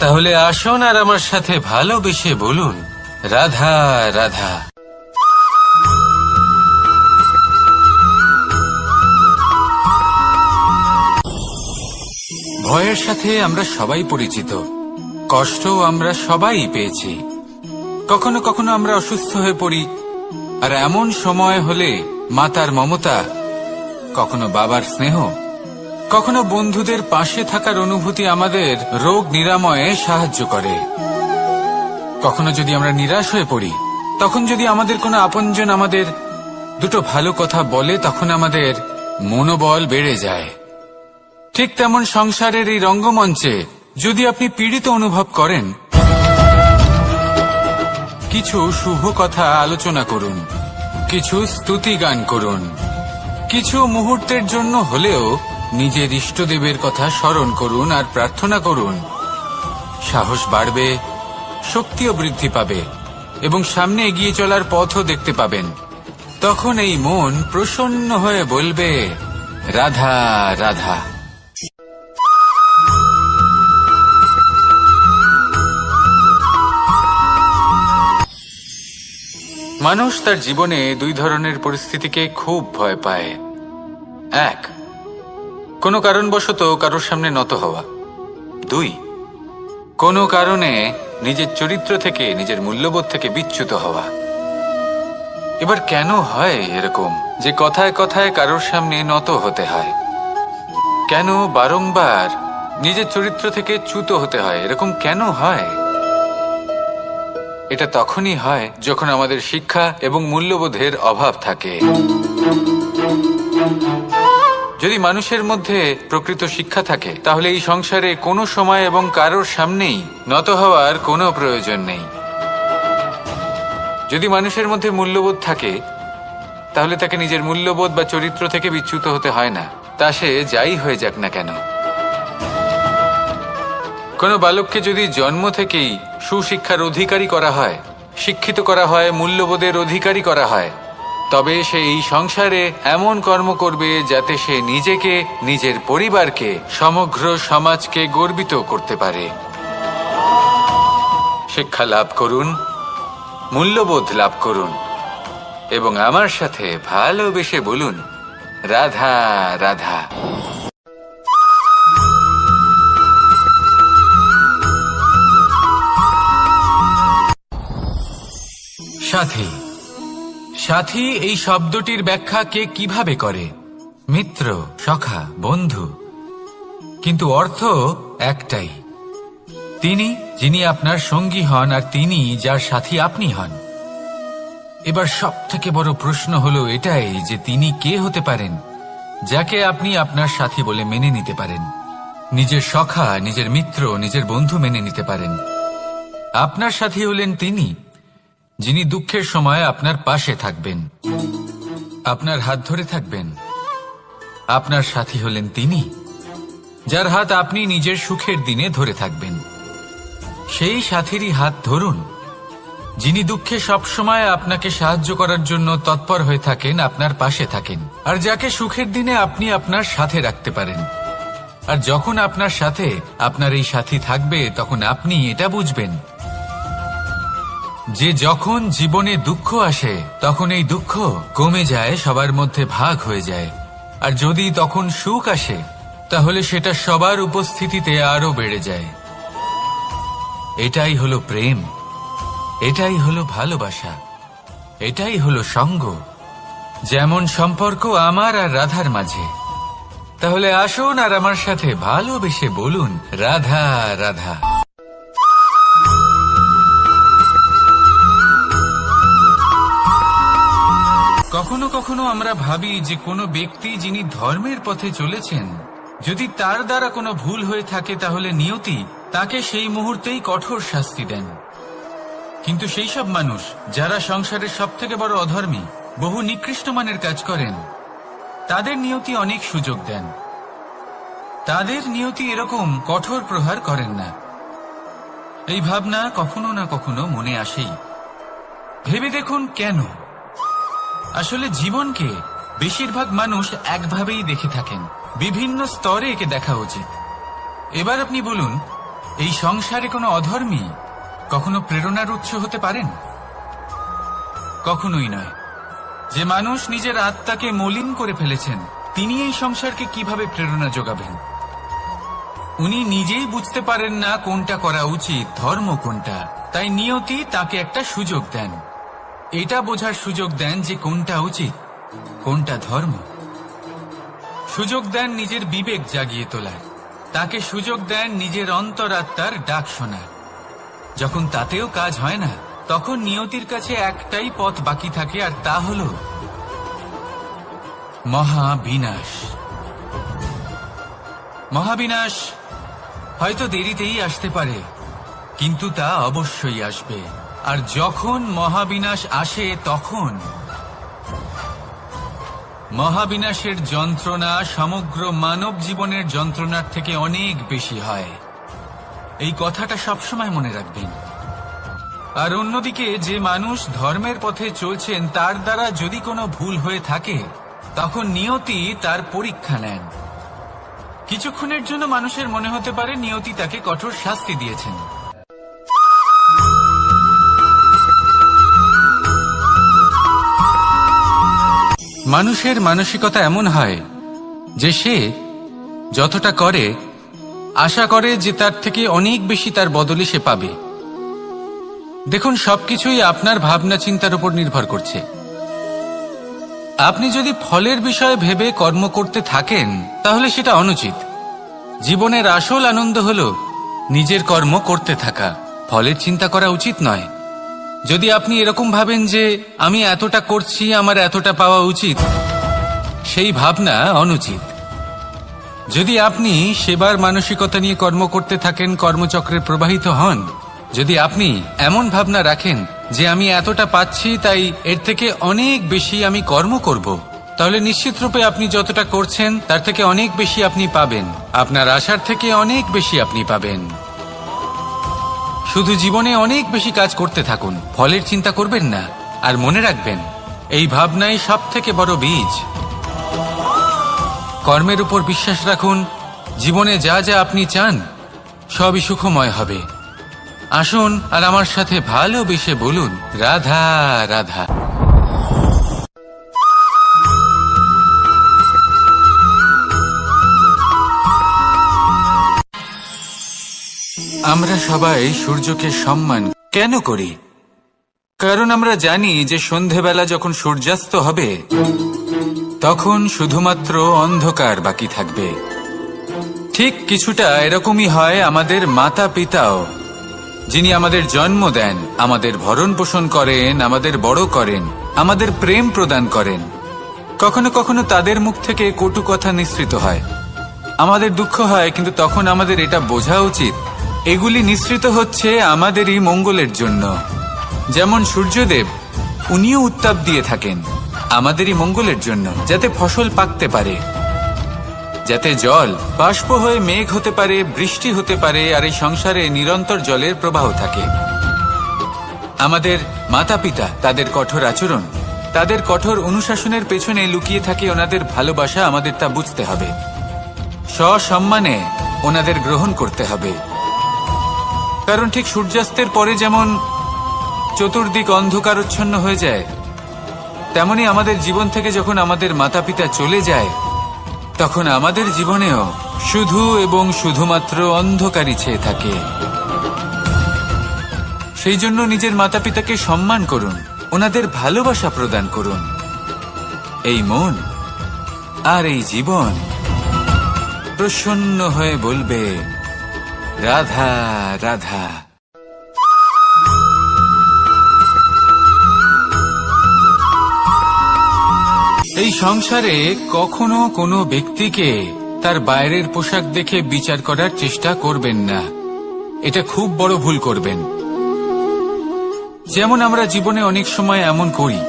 তাহলে আসুন আর আমার সাথে ভালোবেসে বলুন, রাধা রাধা। ভয়ের সাথে আমরা সবাই পরিচিত, কষ্টও আমরা সবাই পেয়েছি। কখনো কখনো আমরা অসুস্থ হয়ে পড়ি, আর এমন সময় হলে মাতার মমতা, কখনো বাবার স্নেহ, কখনো বন্ধুদের পাশে থাকার অনুভূতি আমাদের রোগ নিরাময়ে সাহায্য করে। কখনো যদি আমরা নিরাশ হয়ে পড়ি, তখন যদি আমাদের কোনো আপনজন আমাদের দুটো ভালো কথা বলে, তখন আমাদের মনোবল বেড়ে যায়। ঠিক তেমন সংসারের এই রঙ্গমঞ্চে যদি আপনি পীড়িত অনুভব করেন, কিছু শুভ কথা আলোচনা করুন, কিছু স্তুতি গান করুন, কিছু মুহূর্তের জন্য হলেও নিজের ইষ্টদেবের কথা স্মরণ করুন আর প্রার্থনা করুন। সাহস বাড়বে, শক্তিও বৃদ্ধি পাবে এবং সামনে এগিয়ে চলার পথও দেখতে পাবেন। তখন এই মন প্রসন্ন হয়ে বলবে, রাধা রাধা। মানুষ তার জীবনে দুই ধরনের পরিস্থিতিকে খুব ভয় পায়। এক, কোনো কারণবশত কারোর সামনে নত হওয়া। দুই, কোনো কারণে নিজের চরিত্র থেকে, নিজের মূল্যবোধ থেকে বিচ্যুত হওয়া। এবার কেন হয় এরকম যে কথায় কথায় কারোর সামনে নত হতে হয়? কেন বারংবার নিজের চরিত্র থেকে চ্যুত হতে হয়? এরকম কেন হয়? এটা তখনই হয় যখন আমাদের শিক্ষা এবং মূল্যবোধের অভাব থাকে। যদি মানুষের মধ্যে প্রকৃত শিক্ষা থাকে, তাহলে এই সংসারে কোনো সময় এবং কারোর সামনেই নত হওয়ার কোনো প্রয়োজন নেই। যদি মানুষের মধ্যে মূল্যবোধ থাকে, তাহলে তাকে নিজের মূল্যবোধ বা চরিত্র থেকে বিচ্যুত হতে হয় না, তা সে যাই হয়ে যাক না কেন। কোনো বালককে যদি জন্ম থেকেই সুশিক্ষার অধিকারী করা হয়, শিক্ষিত করা হয়, মূল্যবোধের অধিকারী করা হয়, তবে সে এই সংসারে এমন কর্ম করবে যাতে সে নিজেকে, নিজের পরিবারকে, সমগ্র সমাজকে গর্বিত করতে পারে। শিক্ষা লাভ করুন, মূল্যবোধ লাভ করুন এবং আমার সাথে ভালোবেসে বলুন, রাধা রাধা। সাথী। সাথী এই শব্দটির ব্যাখ্যা কে কিভাবে করে? মিত্র, সখা, বন্ধু। কিন্তু অর্থ একটাই, তিনি যিনি আপনার সঙ্গী হন আর তিনি যার সাথী আপনি হন। এবার সব থেকে বড় প্রশ্ন হলো এটাই যে তিনি কে হতে পারেন যাকে আপনি আপনার সাথী বলে মেনে নিতে পারেন, নিজের সখা, নিজের মিত্র, নিজের বন্ধু মেনে নিতে পারেন। আপনার সাথী হলেন তিনি যিনি দুঃখের সময় আপনার পাশে থাকবেন, আপনার হাত ধরে থাকবেন। আপনার সাথী হলেন তিনি যার হাত আপনি নিজের সুখের দিনে ধরে থাকবেন। সেই সাথীরই হাত ধরুন যিনি দুঃখে সবসময় আপনাকে সাহায্য করার জন্য তৎপর হয়ে থাকেন, আপনার পাশে থাকেন, আর যাকে সুখের দিনে আপনি আপনার সাথে রাখতে পারেন। আর যখন আপনার সাথে আপনার এই সাথী থাকবে তখন আপনি এটা বুঝবেন যে যখন জীবনে দুঃখ আসে তখন এই দুঃখ কমে যায়, সবার মধ্যে ভাগ হয়ে যায়। আর যদি তখন সুখ আসে তাহলে সেটা সবার উপস্থিতিতে আরো বেড়ে যায়। এটাই হলো প্রেম, এটাই হলো ভালোবাসা, এটাই হলো সঙ্গ। যেমন সম্পর্ক আমার আর রাধার মাঝে। তাহলে আসুন আর আমার সাথে ভালোবেসে বলুন, রাধা রাধা। কখনো কখনো আমরা ভাবি যে কোনো ব্যক্তি যিনি ধর্মের পথে চলেছেন, যদি তার দ্বারা কোনো ভুল হয়ে থাকে তাহলে নিয়তি তাকে সেই মুহূর্তেই কঠোর শাস্তি দেন। কিন্তু সেই সব মানুষ যারা সংসারের সবথেকে বড় অধর্মী, বহু নিকৃষ্ট মানের কাজ করেন, তাদের নিয়তি অনেক সুযোগ দেন। তাদের নিয়তি এরকম কঠোর প্রহার করেন না। এই ভাবনা কখনো না কখনো মনে আসেই। ভেবে দেখুন কেন? আসলে জীবনকে বেশিরভাগ মানুষ একভাবেই দেখে থাকেন, বিভিন্ন স্তরে একে দেখা উচিত। এবার আপনি বলুন, এই সংসারে কোনো অধর্মী কখনো প্রেরণার উৎস হতে পারেন? কখনোই নয়। যে মানুষ নিজের আত্মাকে মলিন করে ফেলেছেন তিনি এই সংসারকে কিভাবে প্রেরণা যোগাবেন? উনি নিজেই বুঝতে পারেন না কোনটা করা উচিত, ধর্ম কোনটা। তাই নিয়তি তাকে একটা সুযোগ দেন, এটা বোঝার সুযোগ দেন যে কোনটা উচিত, কোনটা ধর্ম। সুযোগ দেন নিজের বিবেক জাগিয়ে তোলার, তাকে সুযোগ দেন নিজের অন্তরাত্মার ডাক শোনার। যখন তাতেও কাজ হয় না তখন নিয়তির কাছে একটাই পথ বাকি থাকে, আর তা হল মহাবিনাশ। মহাবিনাশ হয়তো দেরিতেই আসতে পারে, কিন্তু তা অবশ্যই আসবে। আর যখন মহাবিনাশ আসে তখন মহাবিনাশের যন্ত্রণা সমগ্র মানব জীবনের যন্ত্রণার থেকে অনেক বেশি হয়। এই কথাটা সবসময় মনে রাখবেন। আর অন্যদিকে যে মানুষ ধর্মের পথে চলছেন তার দ্বারা যদি কোনো ভুল হয়ে থাকে তখন নিয়তি তার পরীক্ষা নেন। কিছুক্ষণের জন্য মানুষের মনে হতে পারে নিয়তি তাকে কঠোর শাস্তি দিয়েছেন। মানুষের মানসিকতা এমন হয় যে সে যতটা করে আশা করে যে তার থেকে অনেক বেশি তার বদলে সে পাবে। দেখুন, সবকিছুই আপনার ভাবনা চিন্তার উপর নির্ভর করছে। আপনি যদি ফলের বিষয়ে ভেবে কর্ম করতে থাকেন তাহলে সেটা অনুচিত। জীবনের আসল আনন্দ হলো নিজের কর্ম করতে থাকা, ফলের চিন্তা করা উচিত নয়। যদি আপনি এরকম ভাবেন যে আমি এতটা করছি, আমার এতটা পাওয়া উচিত, সেই ভাবনা অনুচিত। যদি আপনি সেবার মানসিকতা নিয়ে কর্ম করতে থাকেন, কর্মচক্রে প্রবাহিত হন, যদি আপনি এমন ভাবনা রাখেন যে আমি এতটা পাচ্ছি তাই এর থেকে অনেক বেশি আমি কর্ম করব, তাহলে নিশ্চিতরূপে আপনি যতটা করছেন তার থেকে অনেক বেশি আপনি পাবেন, আপনার আশার থেকে অনেক বেশি আপনি পাবেন। শুধু জীবনে অনেক বেশি কাজ করতে থাকুন, ফলের চিন্তা করবেন না। আর মনে রাখবেন, এই ভাবনাই সব থেকে বড় বীজ। কর্মের উপর বিশ্বাস রাখুন, জীবনে যা যা আপনি চান সবই সুখময় হবে। আসুন আর আমার সাথে ভালোবেসে বলুন, রাধা রাধা। আমরা সবাই সূর্যকে সম্মান কেন করি? কারণ আমরা জানি যে সন্ধেবেলা যখন সূর্যাস্ত হবে তখন শুধুমাত্র অন্ধকার বাকি থাকবে। ঠিক কিছুটা এরকমই হয় আমাদের মাতা পিতাও, যিনি আমাদের জন্ম দেন, আমাদের ভরণ পোষণ করেন, আমাদের বড় করেন, আমাদের প্রেম প্রদান করেন। কখনো কখনো তাদের মুখ থেকে কটু কথা নিঃসৃত হয়, আমাদের দুঃখ হয়, কিন্তু তখন আমাদের এটা বোঝা উচিত এগুলি নিঃসৃত হচ্ছে আমাদেরই মঙ্গলের জন্য। যেমন সূর্যদেব, উনিও উত্তাপ দিয়ে থাকেন আমাদেরই মঙ্গলের জন্য, যাতে ফসল পাকতে পারে, যাতে জল বাষ্প হয়ে মেঘ হতে পারে, বৃষ্টি হতে পারে, আর এই সংসারে নিরন্তর জলের প্রবাহ থাকে। আমাদের মাতা পিতা, তাদের কঠোর আচরণ, তাদের কঠোর অনুশাসনের পেছনে লুকিয়ে থাকে ওনাদের ভালোবাসা। আমাদের তা বুঝতে হবে, সসম্মানে ওনাদের গ্রহণ করতে হবে। কারণ ঠিক সূর্যাস্তের পরে যেমন চতুর্দিক অন্ধকারচ্ছন্ন হয়ে যায়, তেমনি আমাদের জীবন থেকে যখন আমাদের মাতা পিতা চলে যায় তখন আমাদের জীবনেও শুধু এবং শুধুমাত্র অন্ধকারই ছেয়ে থাকে। সেই জন্য নিজের মাতা পিতাকে সম্মান করুন, ওনাদের ভালোবাসা প্রদান করুন। এই মন আর এই জীবন প্রসন্ন হয়ে বলবে, রাধা রাধা। এই সংসারে কখনো কোনো ব্যক্তিকে তার বাইরের পোশাক দেখে বিচার করার চেষ্টা করবেন না, এটা খুব বড় ভুল করবেন। যেমন আমরা জীবনে অনেক সময় এমন করি,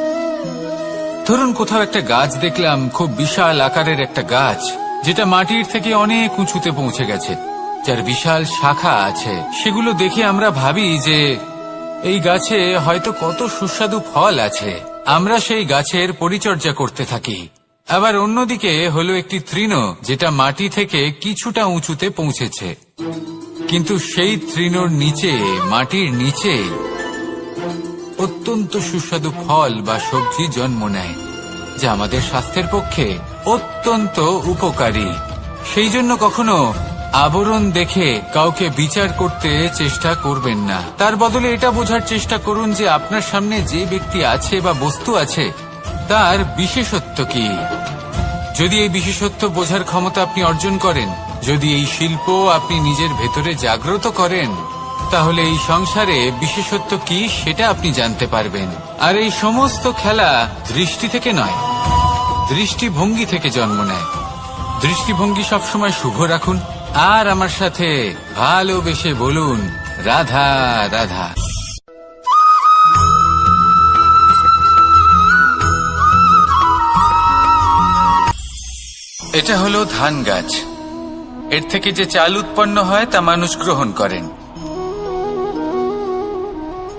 ধরুন কোথাও একটা গাছ দেখলাম, খুব বিশাল আকারের একটা গাছ, যেটা মাটির থেকে অনেক উঁচুতে পৌঁছে গেছে, যার বিশাল শাখা আছে। সেগুলো দেখে আমরা ভাবি যে এই গাছে হয়তো কত সুস্বাদু ফল আছে, আমরা সেই গাছের পরিচর্যা করতে থাকি। আবার অন্যদিকে হলো একটি তৃণ, যেটা মাটি থেকে কিছুটা উঁচুতে পৌঁছেছে, কিন্তু সেই তৃণর নিচে, মাটির নিচে অত্যন্ত সুস্বাদু ফল বা সবজি জন্ম নেয়, যা আমাদের স্বাস্থ্যের পক্ষে অত্যন্ত উপকারী। সেই জন্য কখনো আবরণ দেখে কাউকে বিচার করতে চেষ্টা করবেন না, তার বদলে এটা বোঝার চেষ্টা করুন যে আপনার সামনে যে ব্যক্তি আছে বা বস্তু আছে তার বিশেষত্ব কি। যদি এই বিশেষত্ব বোঝার ক্ষমতা আপনি অর্জন করেন, যদি এই শিল্প আপনি নিজের ভেতরে জাগ্রত করেন, তাহলে এই সংসারে বিশেষত্ব কি সেটা আপনি জানতে পারবেন। আর এই সমস্ত খেলা দৃষ্টি থেকে নয়, দৃষ্টিভঙ্গি থেকে জন্ম নেয়। দৃষ্টিভঙ্গি সবসময় শুভ রাখুন আর আমার সাথে ভালোবেসে বলুন, রাধা রাধা। এটা হলো ধান গাছ, এর থেকে যে চাল উৎপন্ন হয় তা মানুষ গ্রহণ করেন।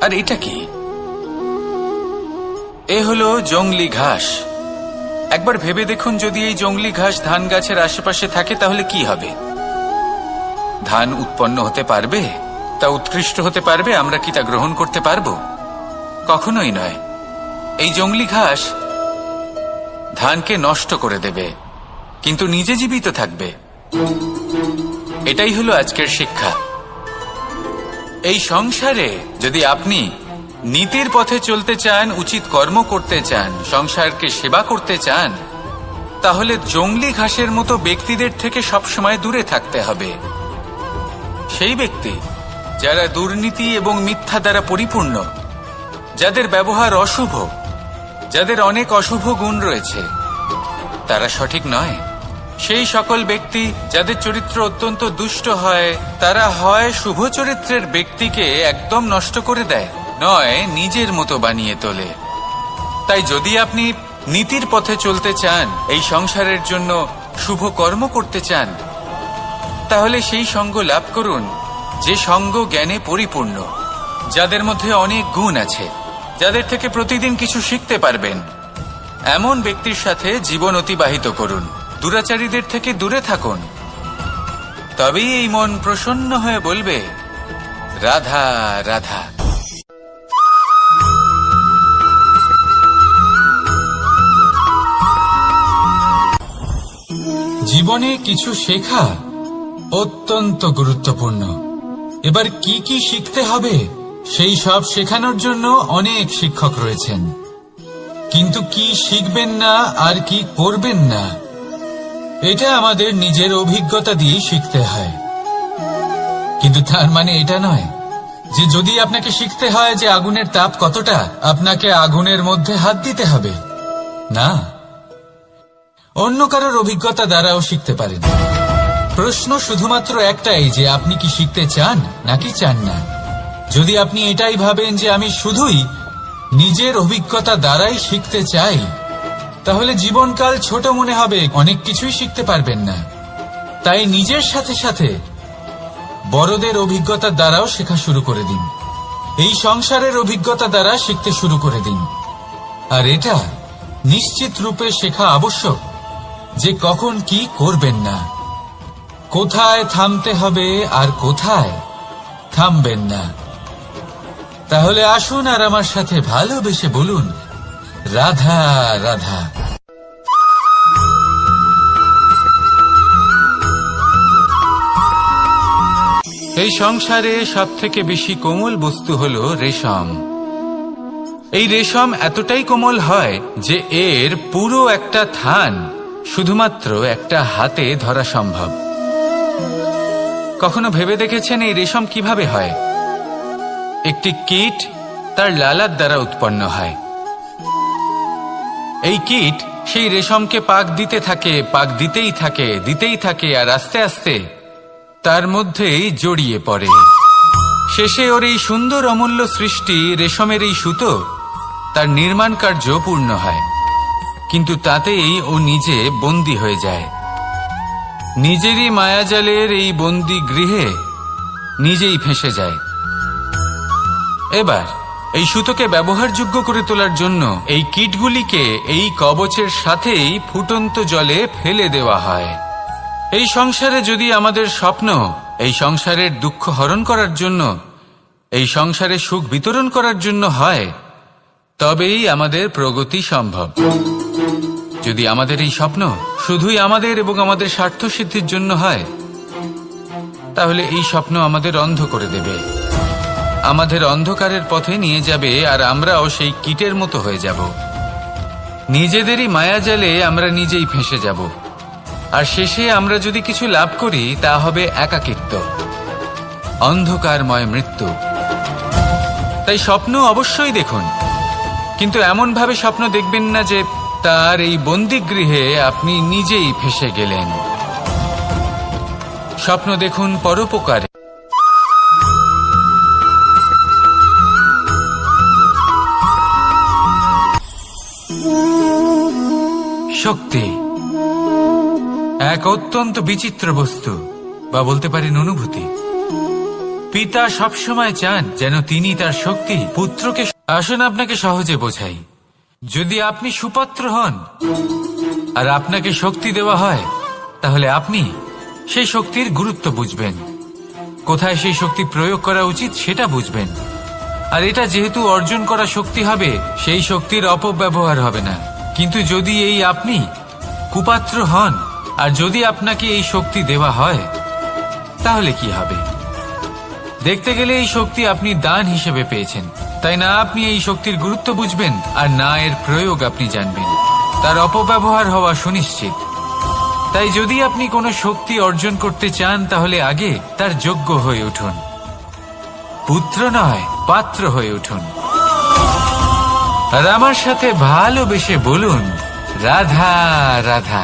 আর এটা কি? এ হলো জংলি ঘাস। একবার ভেবে দেখুন, যদি এই জংলি ঘাস ধান গাছের আশেপাশে থাকে তাহলে কি হবে? ধান উৎপন্ন হতে পারবে? তা উৎকৃষ্ট হতে পারবে? আমরা কি তা গ্রহণ করতে পারবো? কখনোই নয়। এই জংলি ঘাস ধানকে নষ্ট করে দেবে, কিন্তু নিজে জীবিত থাকবে। এটাই হলো আজকের শিক্ষা। এই সংসারে যদি আপনি নীতির পথে চলতে চান, উচিত কর্ম করতে চান, সংসারকে সেবা করতে চান, তাহলে জংলি ঘাসের মতো ব্যক্তিদের থেকে সবসময় দূরে থাকতে হবে। সেই ব্যক্তি যারা দুর্নীতি এবং মিথ্যা দ্বারা পরিপূর্ণ, যাদের ব্যবহার অশুভ, যাদের অনেক অশুভ গুণ রয়েছে, তারা সঠিক নয়। সেই সকল ব্যক্তি যাদের চরিত্র অত্যন্ত দুষ্ট হয়, তারা হয় শুভ চরিত্রের ব্যক্তিকে একদম নষ্ট করে দেয়, নয় নিজের মতো বানিয়ে তোলে। তাই যদি আপনি নীতির পথে চলতে চান, এই সংসারের জন্য শুভ কর্ম করতে চান, তাহলে সেই সঙ্গ লাভ করুন যে সঙ্গ জ্ঞানে পরিপূর্ণ, যাদের মধ্যে অনেক গুণ আছে, যাদের থেকে প্রতিদিন কিছু শিখতে পারবেন। এমন ব্যক্তির সাথে জীবন অতিবাহিত করুন, দুরাচারীদের থেকে দূরে থাকুন। তবেই এই মন প্রসন্ন হয়ে বলবে, রাধা রাধা। জীবনে কিছু শেখা অত্যন্ত গুরুত্বপূর্ণ। এবার কি কি শিখতে হবে সেই সব শেখানোর জন্য অনেক শিক্ষক রয়েছেন, কিন্তু কি শিখবেন না আর কি করবেন না এটা আমাদের নিজের অভিজ্ঞতা দিয়ে শিখতে হয়। কিন্তু তার মানে এটা নয় যে যদি আপনাকে শিখতে হয় যে আগুনের তাপ কতটা, আপনাকে আগুনের মধ্যে হাত দিতে হবে। না, অন্য কারোর অভিজ্ঞতা দ্বারাও শিখতে পারেন। প্রশ্ন শুধুমাত্র একটাই যে আপনি কি শিখতে চান নাকি চান না। যদি আপনি এটাই ভাবেন যে আমি শুধুই নিজের অভিজ্ঞতা দ্বারাই শিখতে চাই, তাহলে জীবনকাল ছোট মনে হবে, অনেক কিছুই শিখতে পারবেন না। তাই নিজের সাথে সাথে বড়দের অভিজ্ঞতা দ্বারাও শেখা শুরু করে দিন। এই সংসারের অভিজ্ঞতা দ্বারা শিখতে শুরু করে দিন। আর এটা নিশ্চিত রূপে শেখা আবশ্যক যে কখন কি করবেন না, কোথায় থামতে হবে আর কোথায় থামবেন না। তাহলে আসুন আর আমার সাথে ভালোবেসে বলুন রাধা রাধা। এই সংসারে সবথেকে বেশি কোমল বস্তু হলো রেশম। এই রেশম এতটাই কোমল হয় যে এর পুরো একটা থান শুধুমাত্র একটা হাতে ধরা সম্ভব। কখনো ভেবে দেখেছেন এই রেশম কিভাবে হয়? একটি কীট তার লালার দ্বারা উৎপন্ন হয়। এই কীট সেই রেশমকে পাক দিতে থাকে, পাক দিতেই থাকে, দিতেই থাকে, আর আস্তে আস্তে তার মধ্যেই জড়িয়ে পড়ে। শেষে ওর এই সুন্দর অমূল্য সৃষ্টি রেশমের এই সুতো তার নির্মাণ কার্য পূর্ণ হয়, কিন্তু তাতেই ও নিজে বন্দী হয়ে যায়। নিজেরই মায়াজালের এই বন্দী গৃহে নিজেই ফেঁসে যায়। এবার এই সুতোকে ব্যবহারযোগ্য করে তোলার জন্য এই কীটগুলিকে এই কবচের সাথেই ফুটন্ত জলে ফেলে দেওয়া হয়। এই সংসারে যদি আমাদের স্বপ্ন এই সংসারের দুঃখ হরণ করার জন্য, এই সংসারে সুখ বিতরণ করার জন্য হয়, তবেই আমাদের প্রগতি সম্ভব। যদি আমাদের এই স্বপ্ন শুধুই আমাদের এবং আমাদের স্বার্থ সিদ্ধির জন্য হয়, তাহলে এই স্বপ্ন আমাদের অন্ধ করে দেবে, আমাদের অন্ধকারের পথে নিয়ে যাবে, আর আমরাও সেই কীটের মতো হয়ে যাব। নিজেদেরই মায়াজালে আমরা নিজেই ফেঁসে যাব, আর শেষে আমরা যদি কিছু লাভ করি তা হবে একাকিত্ব, অন্ধকারময় মৃত্যু। তাই স্বপ্ন অবশ্যই দেখুন, কিন্তু এমন ভাবে স্বপ্ন দেখবেন না যে তার এই বন্দিগৃহে আপনি নিজেই ফেঁসে গেলেন। স্বপ্ন দেখুন পরোপকারে। শক্তি এক অত্যন্ত বিচিত্র বস্তু, বা বলতে পারেন অনুভূতি। পিতা সবসময় চান যেন তিনি তার শক্তি পুত্রকে। আসুন আপনাকে সহজে বোঝাই। যদি আপনি সুপাত্র হন আর আপনাকে শক্তি দেওয়া হয়, তাহলে আপনি সেই শক্তির গুরুত্ব বুঝবেন, কোথায় সেই শক্তি প্রয়োগ করা উচিত সেটা বুঝবেন। আর এটা যেহেতু অর্জন করা শক্তি হবে, সেই শক্তির অপব্যবহার হবে না। কিন্তু যদি এই আপনি কুপাত্র হন আর যদি আপনাকে এই শক্তি দেওয়া হয়, তাহলে কি হবে? দেখতে গেলে এই শক্তি আপনি দান হিসেবে পেয়েছেন, তাই না আপনি এই শক্তির গুরুত্ব বুঝবেন আর না এর প্রয়োগ আপনি জানবেন। তার অপব্যবহার হওয়া সুনিশ্চিত। তাই যদি আপনি কোনো শক্তি অর্জন করতে চান, তাহলে আগে তার যোগ্য হয়ে উঠুন, পুত্র নয় পাত্র হয়ে উঠুন। আর আমার সাথে ভালোবেসে বলুন রাধা রাধা।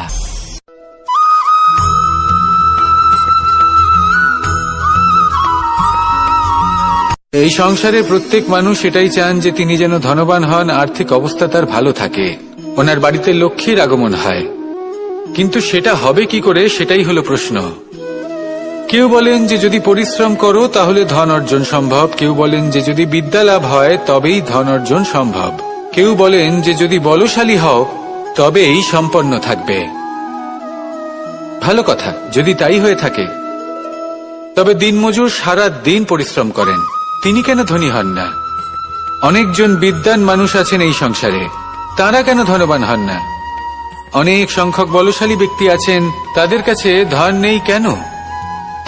এই সংসারে প্রত্যেক মানুষ এটাই চান যে তিনি যেন ধনবান হন, আর্থিক অবস্থা তার ভালো থাকে, ওনার বাড়িতে লক্ষ্মীর আগমন হয়। কিন্তু সেটা হবে কি করে, সেটাই হলো প্রশ্ন। কেউ বলেন যে যদি পরিশ্রম করো তাহলে ধন অর্জন সম্ভব, কেউ বলেন যে যদি বিদ্যা লাভ হয় তবেই ধন অর্জন সম্ভব, কেউ বলেন যে যদি বলশালী হও তবেই সম্পন্ন থাকবে। ভালো কথা, যদি তাই হয়ে থাকে, তবে দিনমজুর সারা দিন পরিশ্রম করেন, তিনি কেন ধনী হন না? অনেকজন বিদ্বান মানুষ আছেন এই সংসারে, তারা কেন ধনবান হন না? অনেক সংখ্যক বলশালী ব্যক্তি আছেন, তাদের কাছে ধন নেই কেন?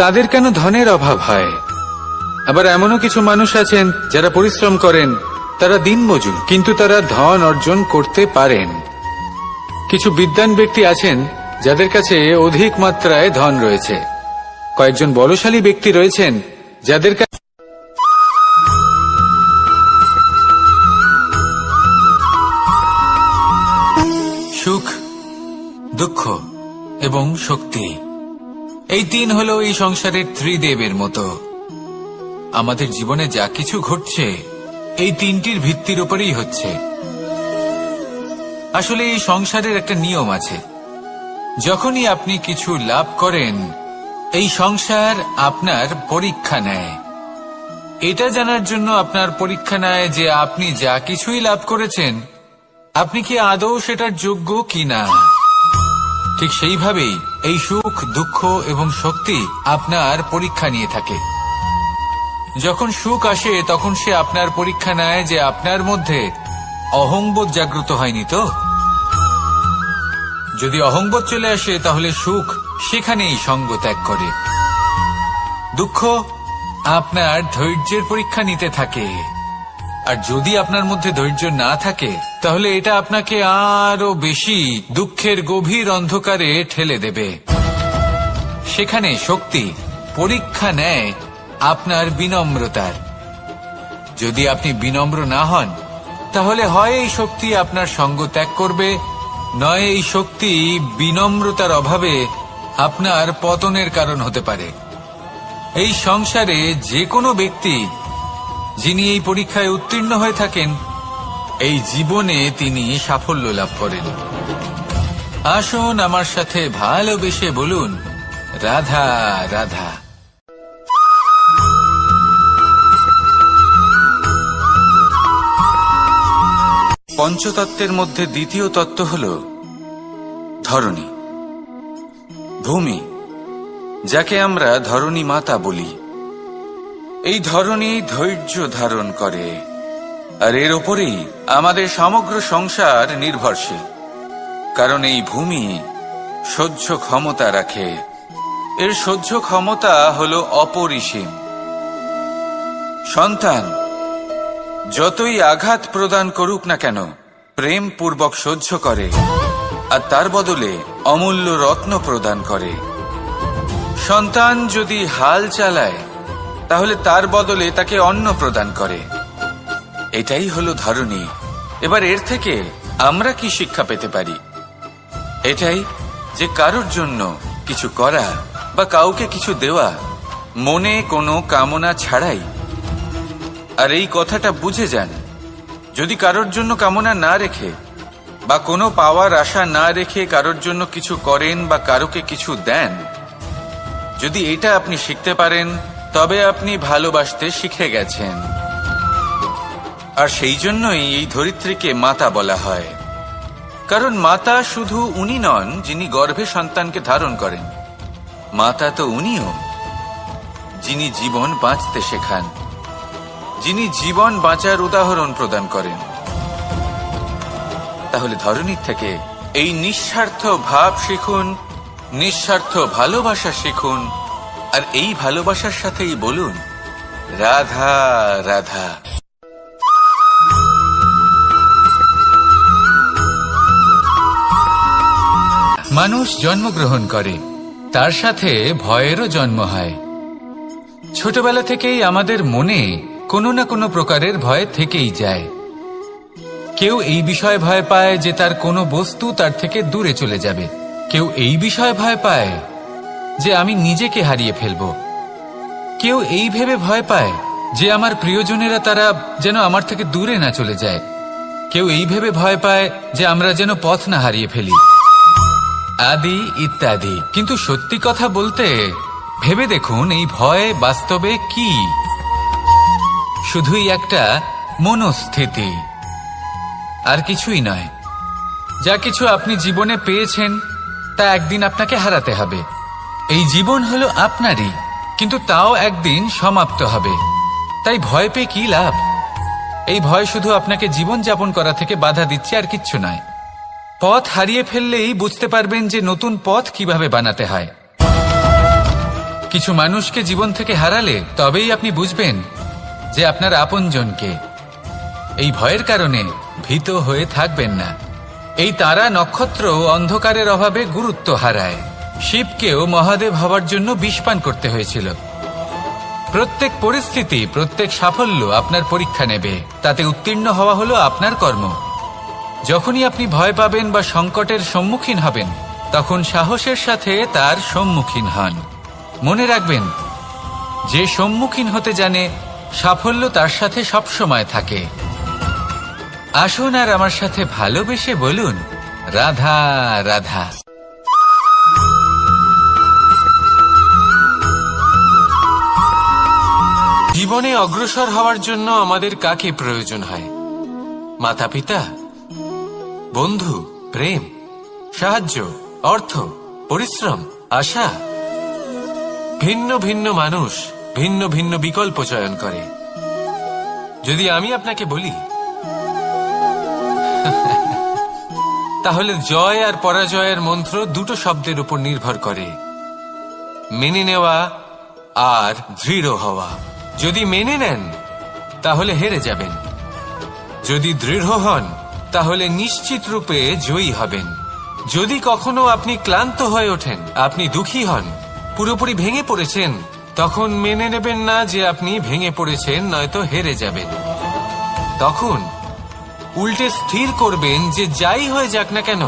তাদের কেন ধনের অভাব হয়? আবার এমনও কিছু মানুষ আছেন যারা পরিশ্রম করেন, তারা দিনমজুর, কিন্তু তারা ধন অর্জন করতে পারেন। কিছু বিদ্বান ব্যক্তি আছেন যাদের কাছে অধিক মাত্রায় ধন রয়েছে। কয়েকজন বলশালী ব্যক্তি রয়েছেন যাদের কাছে সুখ, দুঃখ এবং শক্তি, এই তিন হলো এই সংসারের ত্রিদেবের মতো। আমাদের জীবনে যা কিছু ঘটছে এই তিনটির ভিত্তির উপরেই হচ্ছে। আসলে এই সংসারের একটা নিয়ম আছে, যখনই আপনি কিছু লাভ করেন এই সংসার আপনার পরীক্ষা নেয়। এটা জানার জন্য আপনার পরীক্ষা নেয় যে আপনি যা কিছুই লাভ করেছেন আপনি কি আদৌ সেটার যোগ্য কিনা। ঠিক সেইভাবেই এই সুখ, দুঃখ এবং শক্তি আপনার পরীক্ষা নিয়ে থাকে। যখন সুখ আসে তখন সে আপনার পরীক্ষা নেয় যে আপনার মধ্যে অহংবোধ জাগ্রত হয়নি তো। যদি অহংবোধ চলে আসে তাহলে সুখ সেখানেই সঙ্গ ত্যাগ করে। দুঃখ আপনার ধৈর্যের পরীক্ষা নিতে থাকে, আর যদি আপনার মধ্যে ধৈর্য না থাকে তাহলে এটা আপনাকে আরো বেশি দুঃখের গভীর অন্ধকারে ঠেলে দেবে। সেখানে শক্তি পরীক্ষা নেয় আপনার বিনম্রতার। যদি আপনি বিনম্র না হন তাহলে হয় এই শক্তি আপনার সঙ্গ ত্যাগ করবে, নয় এই শক্তি বিনম্রতার অভাবে আপনার পতনের কারণ হতে পারে। এই সংসারে যে কোনো ব্যক্তি যিনি এই পরীক্ষায় উত্তীর্ণ হয়ে থাকেন এই জীবনে তিনি সাফল্য লাভ করেন। আসুন আমার সাথে ভালোবেসে বলুন, রাধা রাধা। পঞ্চতত্ত্বের মধ্যে দ্বিতীয় তত্ত্ব হল ধরণী, ভূমি, যাকে আমরা ধরণী মাতা বলি। এই ধরণী ধৈর্য ধারণ করে, আর এর ওপরেই আমাদের সমগ্র সংসার নির্ভরশীল। কারণ এই ভূমি সহ্য ক্ষমতা রাখে, এর সহ্য ক্ষমতা হল অপরিসীম। সন্তান যতই আঘাত প্রদান করুক না কেন প্রেম পূর্বক সহ্য করে, আর তার বদলে অমূল্য রত্ন প্রদান করে। সন্তান যদি হাল চালায় তাহলে তার বদলে তাকে অন্ন প্রদান করে। এটাই হলো ধরণী। এবার এর থেকে আমরা কি শিক্ষা পেতে পারি? এটাই যে কারোর জন্য কিছু করা বা কাউকে কিছু দেওয়া মনে কোনো কামনা ছাড়াই। আর এই কথাটা বুঝে যান, যদি কারোর জন্য কামনা না রেখে বা কোনো পাওয়ার আশা না রেখে কারোর জন্য কিছু করেন বা কারোকে কিছু দেন, যদি এটা আপনি শিখতে পারেন তবে আপনি ভালোবাসতে শিখে গেছেন। আর সেই জন্যই এই ধরিত্রীকে মাতা বলা হয়। কারণ মাতা শুধু উনি নন যিনি গর্ভে সন্তানকে ধারণ করেন, মাতা তো উনিও যিনি জীবন বাঁচতে শেখান, যিনি জীবন বাঁচার উদাহরণ প্রদান করেন। তাহলে ধরণীর থেকে এই নিঃস্বার্থ ভাব শিখুন, নিঃস্বার্থ ভালোবাসা শিখুন, আর এই ভালোবাসার সাথেই বলুন, রাধা রাধা। মানুষ জন্মগ্রহণ করে, তার সাথে ভয়েরও জন্ম হয়। ছোটবেলা থেকেই আমাদের মনে কোনো না কোনো প্রকারের ভয় থেকেই যায়। কেউ এই বিষয়ে ভয় পায় যে তার কোনো বস্তু তার থেকে দূরে চলে যাবে, কেউ এই বিষয়ে ভয় পায় যে আমি নিজেকে হারিয়ে ফেলব, কেউ এই ভেবে ভয় পায় যে আমার প্রিয়জনেরা তারা যেন আমার থেকে দূরে না চলে যায়, কেউ এই ভেবে ভয় পায় যে আমরা যেন পথ না হারিয়ে ফেলি, আদি ইত্যাদি। কিন্তু সত্যি কথা বলতে ভেবে দেখুন এই ভয় বাস্তবে কি? শুধুই একটা মনস্থিতি, আর কিছুই নয়। যা কিছু আপনি জীবনে পেয়েছেন তা একদিন আপনাকে হারাতে হবে। এই জীবন হলো আপনারই, কিন্তু তাও একদিন সমাপ্ত হবে। তাই ভয় পেয়ে কি লাভ? এই ভয় শুধু আপনাকে জীবন যাপন করা থেকে বাধা দিচ্ছে, আর কিচ্ছু নয়। পথ হারিয়ে ফেললেই বুঝতে পারবেন যে নতুন পথ কিভাবে বানাতে হয়। কিছু মানুষকে জীবন থেকে হারালে তবেই আপনি বুঝবেন যে আপনার আপনজনকে। এই ভয়ের কারণে ভীত হয়ে থাকবেন না। এই তারা নক্ষত্র অন্ধকারের অভাবে গুরুত্ব হারায়। শিবকেও মহাদেব হওয়ার জন্য বিষপান করতে হয়েছিল। প্রত্যেক পরিস্থিতি, প্রত্যেক সাফল্য আপনার পরীক্ষা নেবে। তাতে উত্তীর্ণ হওয়া হলো আপনার কর্ম। যখনই আপনি ভয় পাবেন বা সংকটের সম্মুখীন হবেন, তখন সাহসের সাথে তার সম্মুখীন হন। মনে রাখবেন, যে সম্মুখীন হতে জানে, সাফল্য তার সাথে সবসময় থাকে। আসুন আর আমার সাথে ভালোবেসে বলুন, রাধা রাধা। জীবনে অগ্রসর হওয়ার জন্য আমাদের কাকে প্রয়োজন হয়? মাতা পিতা, বন্ধু, প্রেম, সাহায্য, অর্থ, পরিশ্রম, আশা। ভিন্ন ভিন্ন মানুষ ভিন্ন ভিন্ন বিকল্প চয়ন করে। যদি আমি আপনাকে বলি, তাহলে জয় আর পরাজয়ের মন্ত্র দুটো শব্দের উপর নির্ভর করে, মেনে নেওয়া আর দৃঢ় হওয়া। যদি মেনে নেন তাহলে হেরে যাবেন, যদি দৃঢ় হন তাহলে নিশ্চিত রূপে জয়ী হবেন। যদি কখনো আপনি ক্লান্ত হয়ে ওঠেন, আপনি দুঃখী হন, পুরোপুরি ভেঙে পড়েছেন, তখন মেনে নেবেন না যে আপনি ভেঙে পড়েছেন, নয়তো হেরে যাবেন। তখন উল্টে স্থির করবেন যে যাই হয়ে যাক না কেন,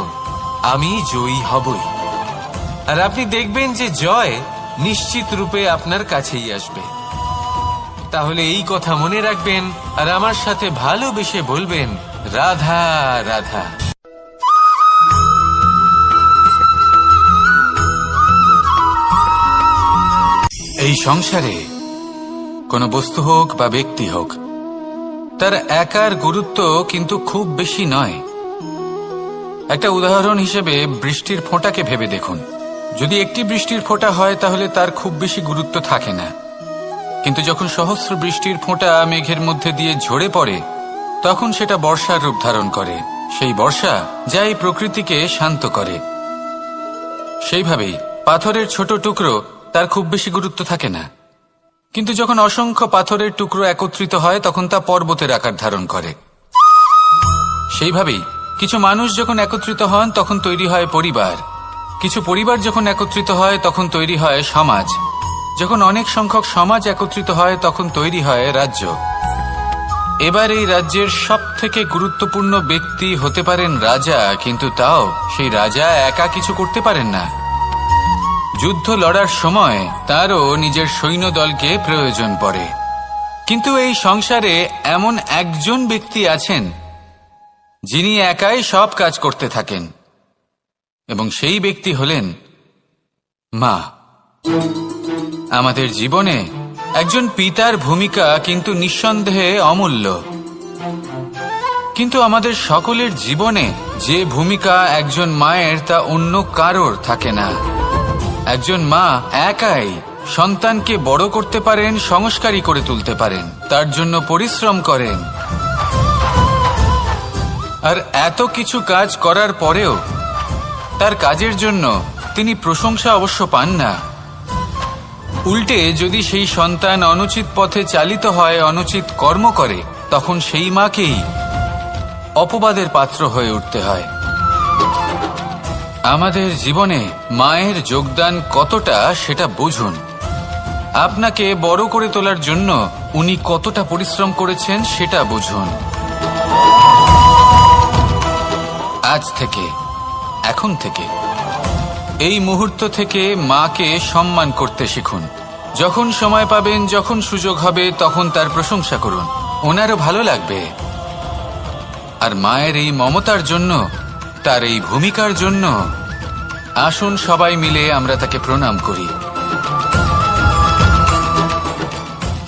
আমি জয়ী হবই। আর আপনি দেখবেন যে জয় নিশ্চিত রূপে আপনার কাছেই আসবে। তাহলে এই কথা মনে রাখবেন আর আমার সাথে ভালোবেসে বলবেন, রাধা রাধা। এই সংসারে কোনো বস্তু হোক বা ব্যক্তি হোক, তার একার গুরুত্ব কিন্তু খুব বেশি নয়। একটা উদাহরণ হিসেবে বৃষ্টির ফোঁটাকে ভেবে দেখুন। যদি একটি বৃষ্টির ফোঁটা হয় তাহলে তার খুব বেশি গুরুত্ব থাকে না, কিন্তু যখন সহস্র বৃষ্টির ফোঁটা মেঘের মধ্যে দিয়ে ঝরে পড়ে, তখন সেটা বর্ষার রূপ ধারণ করে। সেই বর্ষা যা এই প্রকৃতিকে শান্ত করে। সেইভাবেই পাথরের ছোট টুকরো, তার খুব বেশি গুরুত্ব থাকে না, কিন্তু যখন অসংখ্য পাথরের টুকরো একত্রিত হয় তখন তা পর্বতের আকার ধারণ করে। সেইভাবেই কিছু মানুষ যখন একত্রিত হন তখন তৈরি হয় পরিবার, কিছু পরিবার যখন একত্রিত হয় তখন তৈরি হয় সমাজ, যখন অনেক সংখ্যক সমাজ একত্রিত হয় তখন তৈরি হয় রাজ্য। এবার এই রাজ্যের সবথেকে গুরুত্বপূর্ণ ব্যক্তি হতে পারেন রাজা, কিন্তু তাও সেই রাজা একা কিছু করতে পারেন না। যুদ্ধ লড়ার সময় তারও নিজের সৈন্যদলকে প্রয়োজন পড়ে। কিন্তু এই সংসারে এমন একজন ব্যক্তি আছেন যিনি একাই সব কাজ করতে থাকেন, এবং সেই ব্যক্তি হলেন মা। আমাদের জীবনে একজন পিতার ভূমিকা কিন্তু নিঃসন্দেহে অমূল্য, কিন্তু আমাদের সকলের জীবনে যে ভূমিকা একজন মায়ের তা অন্য কারোর থাকে না। একজন মা একাই সন্তানকে বড় করতে পারেন, সংস্কারী করে তুলতে পারেন, তার জন্য পরিশ্রম করেন। আর এত কিছু কাজ করার পরেও তার কাজের জন্য তিনি প্রশংসা অবশ্য পান না। উল্টে যদি সেই সন্তান অনুচিত পথে চালিত হয়, অনুচিত কর্ম করে, তখন সেই মাকেই অপবাদের পাত্র হয়ে উঠতে হয়। আমাদের জীবনে মায়ের যোগদান কতটা সেটা বুঝুন। আপনাকে বড় করে তোলার জন্য উনি কতটা পরিশ্রম করেছেন সেটা বুঝুন। আজ থেকে, এখন থেকে, এই মুহূর্ত থেকে মাকে সম্মান করতে শিখুন। যখন সময় পাবেন, যখন সুযোগ হবে, তখন তার প্রশংসা করুন, ওনারও ভালো লাগবে। আর মায়ের এই মমতার জন্য, তার এই ভূমিকার জন্য আসুন সবাই মিলে আমরা তাকে প্রণাম করি,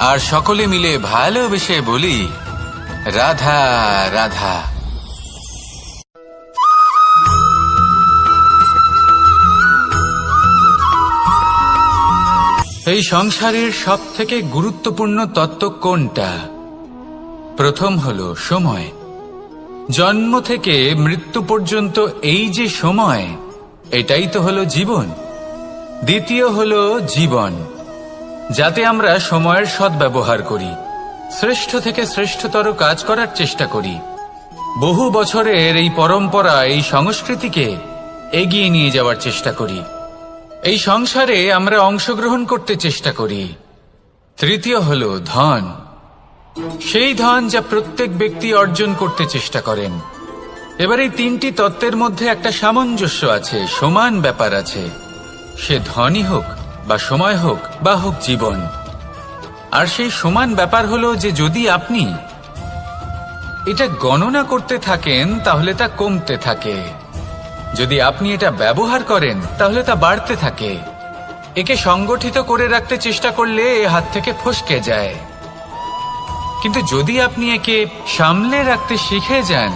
আর সকলে মিলে ভালোবেসে বলি, রাধা রাধা। এই সংসারের সব থেকে গুরুত্বপূর্ণ তত্ত্ব কোনটা? প্রথম হলো সময়। জন্ম থেকে মৃত্যু পর্যন্ত এই যে সময়, এটাই তো হলো জীবন। দ্বিতীয় হলো জীবন, যাতে আমরা সময়ের সদ্ব্যবহার করি, শ্রেষ্ঠ থেকে শ্রেষ্ঠতর কাজ করার চেষ্টা করি। বহু বছরের এই পরম্পরা, এই সংস্কৃতিকে এগিয়ে নিয়ে যাওয়ার চেষ্টা করি। এই সংসারে আমরা অংশগ্রহণ করতে চেষ্টা করি। তৃতীয় হলো ধন, সেই ধন যা প্রত্যেক ব্যক্তি অর্জন করতে চেষ্টা করেন। এবার এই তিনটি তত্ত্বের মধ্যে একটা সামঞ্জস্য আছে, সমান ব্যাপার আছে। সে ধনই হোক বা সময় হোক বা হোক জীবন। আর সেই সমান ব্যাপার হলো যে যদি আপনি এটা গণনা করতে থাকেন তাহলে তা কমতে থাকে, যদি আপনি এটা ব্যবহার করেন তাহলে তা বাড়তে থাকে। একে সংগঠিত করে রাখতে চেষ্টা করলে এ হাত থেকে ফসকে যায়, কিন্তু যদি আপনি একে সামলে রাখতে শিখে যান